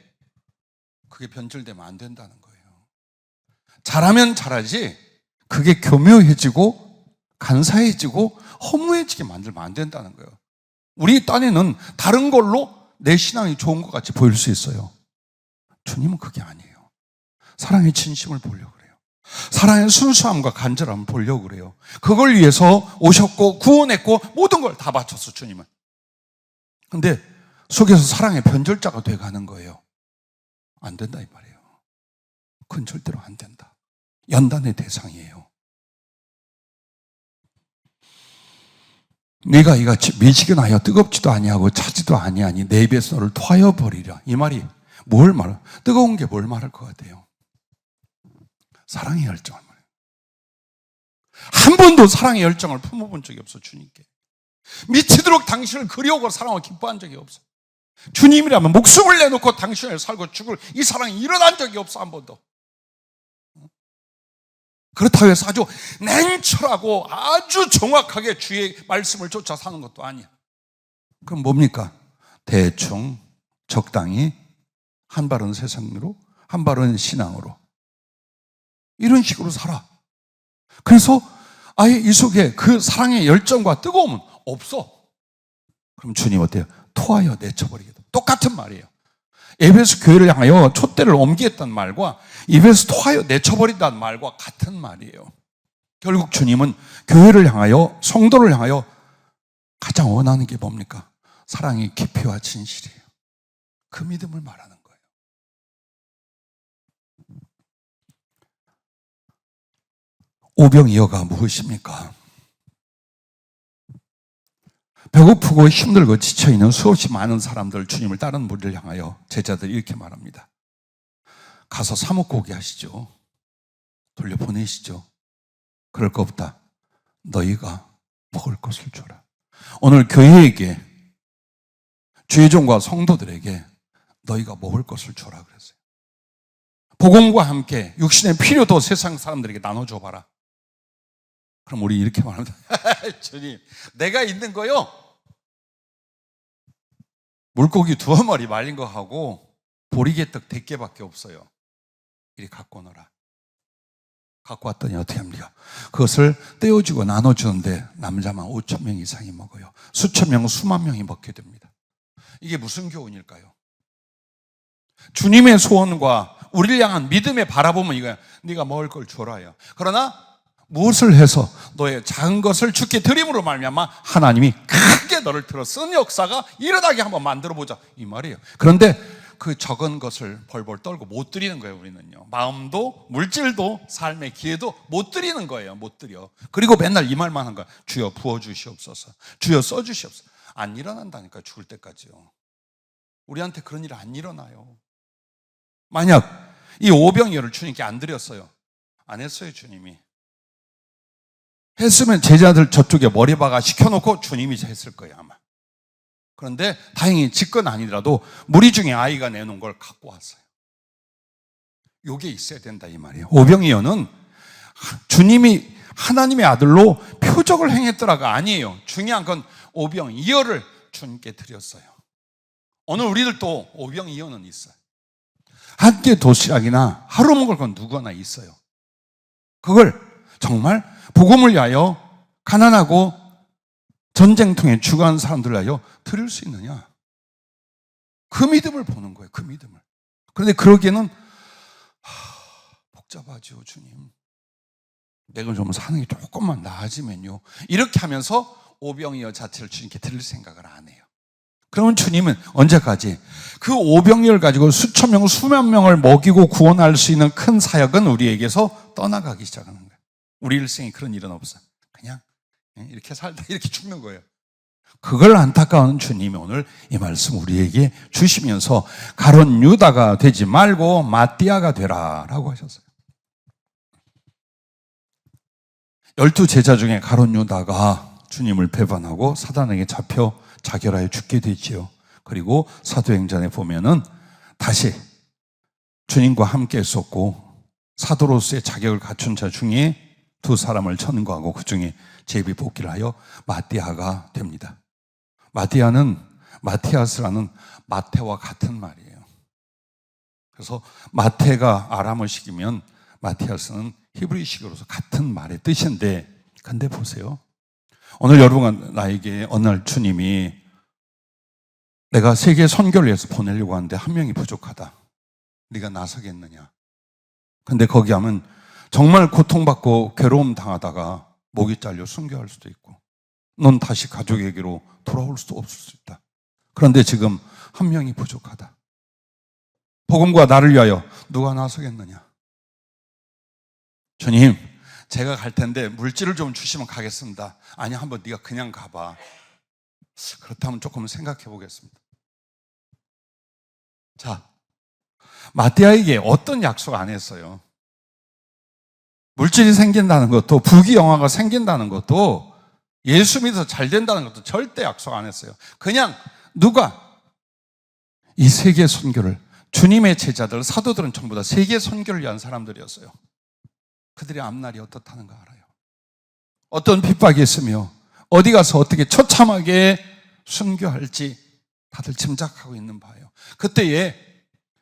그게 변질되면 안 된다는 거예요. 잘하면 잘하지 그게 교묘해지고 간사해지고 허무해지게 만들면 안 된다는 거예요. 우리 딴에는 다른 걸로 내 신앙이 좋은 것 같이 보일 수 있어요. 주님은 그게 아니에요. 사랑의 진심을 보려고 그래요. 사랑의 순수함과 간절함을 보려고 그래요. 그걸 위해서 오셨고 구원했고 모든 걸 다 바쳤어, 주님은. 근데 속에서 사랑의 변절자가 돼가는 거예요. 안 된다 이 말이에요. 그건 절대로 안 된다. 연단의 대상이에요. 네가 이같이 미지근하여 뜨겁지도 아니하고 차지도 아니하니 내 입에서 너를 토하여 버리라. 이 말이 뭘 말해? 뜨거운 게 뭘 말할 것 같아요? 사랑의 열정을 말해요. 한 번도 사랑의 열정을 품어본 적이 없어, 주님께. 미치도록 당신을 그리워하고 사랑하고 기뻐한 적이 없어. 주님이라면 목숨을 내놓고 당신을 살고 죽을 이 사랑이 일어난 적이 없어, 한 번도. 그렇다고 해서 아주 냉철하고 아주 정확하게 주의 말씀을 쫓아 사는 것도 아니야. 그럼 뭡니까? 대충 적당히 한 발은 세상으로 한 발은 신앙으로 이런 식으로 살아. 그래서 아예 이 속에 그 사랑의 열정과 뜨거움은 없어. 그럼 주님 어때요? 토하여 내쳐버리겠다. 똑같은 말이에요. 에베소 교회를 향하여 촛대를 옮기겠다는 말과 입에서 토하여 내쳐버린다는 말과 같은 말이에요. 결국 주님은 교회를 향하여, 성도를 향하여 가장 원하는 게 뭡니까? 사랑의 깊이와 진실이에요. 그 믿음을 말하는 거예요. 오병이어가 무엇입니까? 배고프고 힘들고 지쳐있는 수없이 많은 사람들, 주님을 따르는 무리를 향하여 제자들이 이렇게 말합니다. 가서 사 먹고 오게 하시죠. 돌려보내시죠. 그럴 거 없다. 너희가 먹을 것을 줘라. 오늘 교회에게, 주의 종과 성도들에게 너희가 먹을 것을 줘라 그랬어요. 복음과 함께 육신의 필요도 세상 사람들에게 나눠줘봐라. 그럼 우리 이렇게 말합니다. 주님, 내가 있는 거요, 물고기 2마리 말린 거 하고 보리개떡 100개밖에 없어요. 이리 갖고 오너라. 갖고 왔더니 어떻게 합니까? 그것을 떼어주고 나눠주는데 남자만 5,000명 이상이 먹어요. 수천 명, 수만 명이 먹게 됩니다. 이게 무슨 교훈일까요? 주님의 소원과 우리를 향한 믿음의 바라보면 이거야. 네가 먹을 걸 줘라요. 그러나 무엇을 해서 너의 작은 것을 주께 드림으로 말미암아 하나님이 크게 너를 들어 쓴 역사가 일어나게 한번 만들어보자 이 말이에요. 그런데 그 적은 것을 벌벌 떨고 못 드리는 거예요. 우리는요, 마음도 물질도 삶의 기회도 못 드리는 거예요. 못 드려. 그리고 맨날 이 말만 하는 거야. 주여 부어주시옵소서, 주여 써주시옵소서. 안 일어난다니까, 죽을 때까지요. 우리한테 그런 일 안 일어나요. 만약 이 오병이어를 주님께 안 드렸어요, 안 했어요. 주님이 했으면 제자들 저쪽에 머리박아 시켜놓고 주님이 했을 거예요 아마. 그런데 다행히 직권 아니더라도 무리 중에 아이가 내놓은 걸 갖고 왔어요. 요게 있어야 된다 이 말이에요. 오병이어는 주님이 하나님의 아들로 표적을 행했더라가 아니에요. 중요한 건 오병이어를 주님께 드렸어요. 오늘 우리들도 오병이어는 있어요. 한 끼 도시락이나 하루 먹을 건 누구나 있어요. 그걸 정말 복음을 위하여 가난하고 전쟁통에 죽어가는 사람들을 위하여 드릴 수 있느냐? 그 믿음을 보는 거예요. 그 믿음을. 그런데 그러기에는 복잡하죠, 주님. 내가 좀 사는 게 조금만 나아지면요, 이렇게 하면서 오병이어 자체를 주님께 드릴 생각을 안 해요. 그러면 주님은 언제까지? 그 오병이어를 가지고 수천 명, 수만 명을 먹이고 구원할 수 있는 큰 사역은 우리에게서 떠나가기 시작하는 거예요. 우리 일생에 그런 일은 없어요. 그냥 이렇게 살다 이렇게 죽는 거예요. 그걸 안타까운 주님이 오늘 이 말씀 우리에게 주시면서 가룟 유다가 되지 말고 마띠아가 되라라고 하셨어요. 12 제자 중에 가룟 유다가 주님을 배반하고 사단에게 잡혀 자결하여 죽게 되지요. 그리고 사도행전에 보면은 다시 주님과 함께 했었고 사도로서의 자격을 갖춘 자 중에 2 사람을 천거하고 그 중에 제비 뽑기를 하여 마띠아가 됩니다. 마띠아는 마티아스라는 마태와 같은 말이에요. 그래서 마태가 아람어식이면 마티아스는 히브리식으로서 같은 말의 뜻인데, 근데 보세요. 오늘 여러분과 나에게 어느 날 주님이 내가 세계 선교를 위해서 보내려고 하는데 한 명이 부족하다. 네가 나서겠느냐? 근데 거기 하면 정말 고통받고 괴로움 당하다가 목이 잘려 순교할 수도 있고 넌 다시 가족에게로 돌아올 수도 없을 수 있다. 그런데 지금 한 명이 부족하다. 복음과 나를 위하여 누가 나서겠느냐? 주님, 제가 갈 텐데 물질을 좀 주시면 가겠습니다. 아니, 한번 네가 그냥 가봐. 그렇다면 조금 생각해 보겠습니다. 자, 마띠아에게 어떤 약속 안 했어요? 물질이 생긴다는 것도, 부귀영화가 생긴다는 것도, 예수 믿어서 잘 된다는 것도 절대 약속 안 했어요. 그냥 누가 이 세계 선교를, 주님의 제자들, 사도들은 전부 다 세계 선교를 위한 사람들이었어요. 그들의 앞날이 어떻다는 거 알아요. 어떤 핍박이 있으며 어디 가서 어떻게 처참하게 순교할지 다들 짐작하고 있는 바예요. 그때에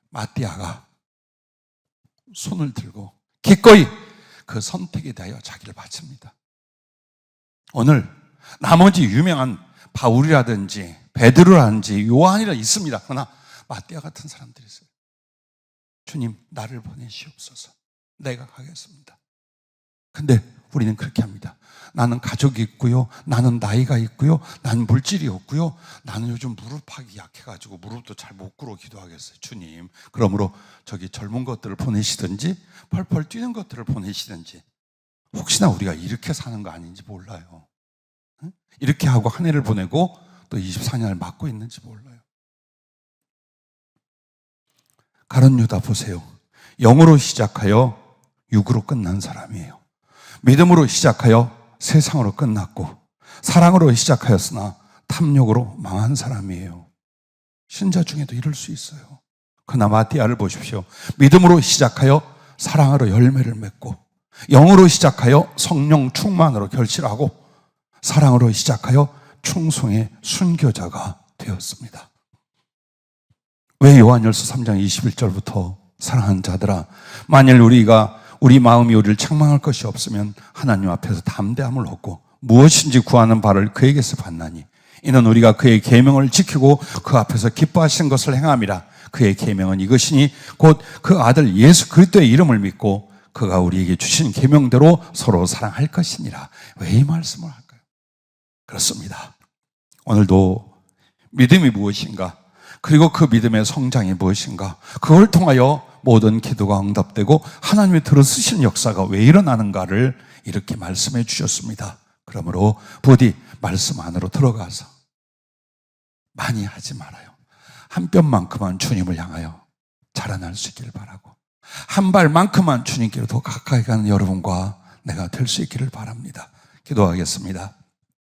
마띠아가 손을 들고 기꺼이 그 선택에 대하여 자기를 바칩니다. 오늘 나머지 유명한 바울이라든지 베드로라든지 요한이라 있습니다. 그러나 마띠아 같은 사람들이 있어요. 주님, 나를 보내시옵소서. 내가 가겠습니다. 근데 우리는 그렇게 합니다. 나는 가족이 있고요. 나는 나이가 있고요. 난 물질이 없고요. 나는 요즘 무릎하기 약해가지고 무릎도 잘 못 꿇어 기도하겠어요. 주님, 그러므로 저기 젊은 것들을 보내시든지 펄펄 뛰는 것들을 보내시든지, 혹시나 우리가 이렇게 사는 거 아닌지 몰라요. 이렇게 하고 한 해를 보내고 또 24년을 맞고 있는지 몰라요. 가룟 유다 보세요. 영으로 시작하여 육으로 끝난 사람이에요. 믿음으로 시작하여 세상으로 끝났고, 사랑으로 시작하였으나 탐욕으로 망한 사람이에요. 신자 중에도 이럴 수 있어요. 그러나 마띠아를 보십시오. 믿음으로 시작하여 사랑으로 열매를 맺고, 영으로 시작하여 성령 충만으로 결실하고, 사랑으로 시작하여 충성의 순교자가 되었습니다. 왜 요한일서 3장 21절부터 사랑하는 자들아, 만일 우리 마음이 우리를 책망할 것이 없으면 하나님 앞에서 담대함을 얻고 무엇인지 구하는 바를 그에게서 받나니, 이는 우리가 그의 계명을 지키고 그 앞에서 기뻐하시는 것을 행함이라. 그의 계명은 이것이니 곧 그 아들 예수 그리스도의 이름을 믿고 그가 우리에게 주신 계명대로 서로 사랑할 것이니라. 왜 이 말씀을 할까요? 그렇습니다. 오늘도 믿음이 무엇인가, 그리고 그 믿음의 성장이 무엇인가, 그걸 통하여 모든 기도가 응답되고 하나님의 들어쓰시는 역사가 왜 일어나는가를 이렇게 말씀해 주셨습니다. 그러므로 부디 말씀 안으로 들어가서 많이 하지 말아요. 한 뼘만큼만 주님을 향하여 자라날 수 있기를 바라고, 한 발만큼만 주님께로 더 가까이 가는 여러분과 내가 될 수 있기를 바랍니다. 기도하겠습니다.